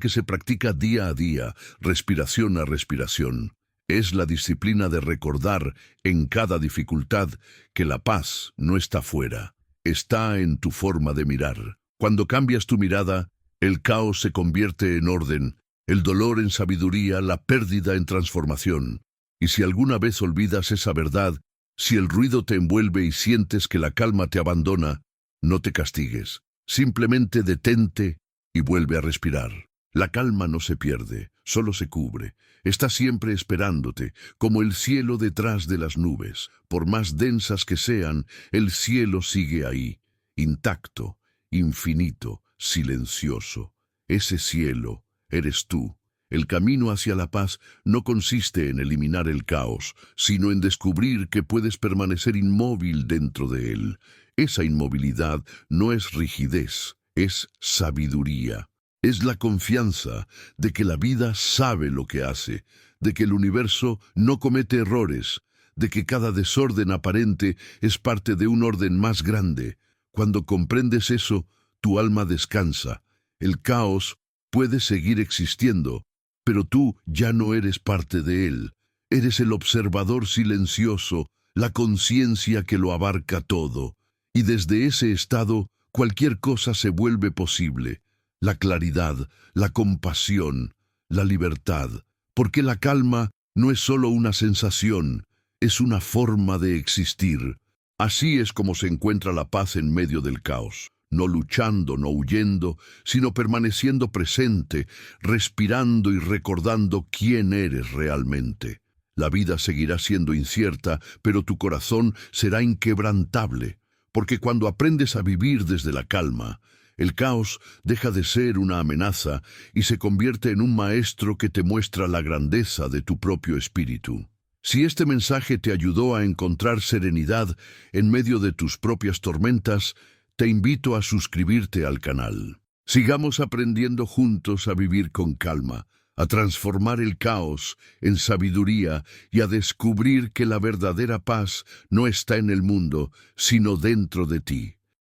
que se practica día a día, respiración a respiración. Es la disciplina de recordar en cada dificultad que la paz no está fuera, está en tu forma de mirar. Cuando cambias tu mirada, el caos se convierte en orden, el dolor en sabiduría, la pérdida en transformación. Y si alguna vez olvidas esa verdad, si el ruido te envuelve y sientes que la calma te abandona, no te castigues. Simplemente detente y vuelve a respirar. La calma no se pierde, solo se cubre. Está siempre esperándote, como el cielo detrás de las nubes. Por más densas que sean, el cielo sigue ahí, intacto, infinito, silencioso. Ese cielo eres tú. El camino hacia la paz no consiste en eliminar el caos, sino en descubrir que puedes permanecer inmóvil dentro de él. Esa inmovilidad no es rigidez, es sabiduría. Es la confianza de que la vida sabe lo que hace, de que el universo no comete errores, de que cada desorden aparente es parte de un orden más grande. Cuando comprendes eso, tu alma descansa. El caos puede seguir existiendo, pero tú ya no eres parte de él. Eres el observador silencioso, la conciencia que lo abarca todo. Y desde ese estado, cualquier cosa se vuelve posible. La claridad, la compasión, la libertad. Porque la calma no es solo una sensación, es una forma de existir. Así es como se encuentra la paz en medio del caos. No luchando, no huyendo, sino permaneciendo presente, respirando y recordando quién eres realmente. La vida seguirá siendo incierta, pero tu corazón será inquebrantable, porque cuando aprendes a vivir desde la calma, el caos deja de ser una amenaza y se convierte en un maestro que te muestra la grandeza de tu propio espíritu. Si este mensaje te ayudó a encontrar serenidad en medio de tus propias tormentas, te invito a suscribirte al canal. Sigamos aprendiendo juntos a vivir con calma, a transformar el caos en sabiduría y a descubrir que la verdadera paz no está en el mundo, sino dentro de ti.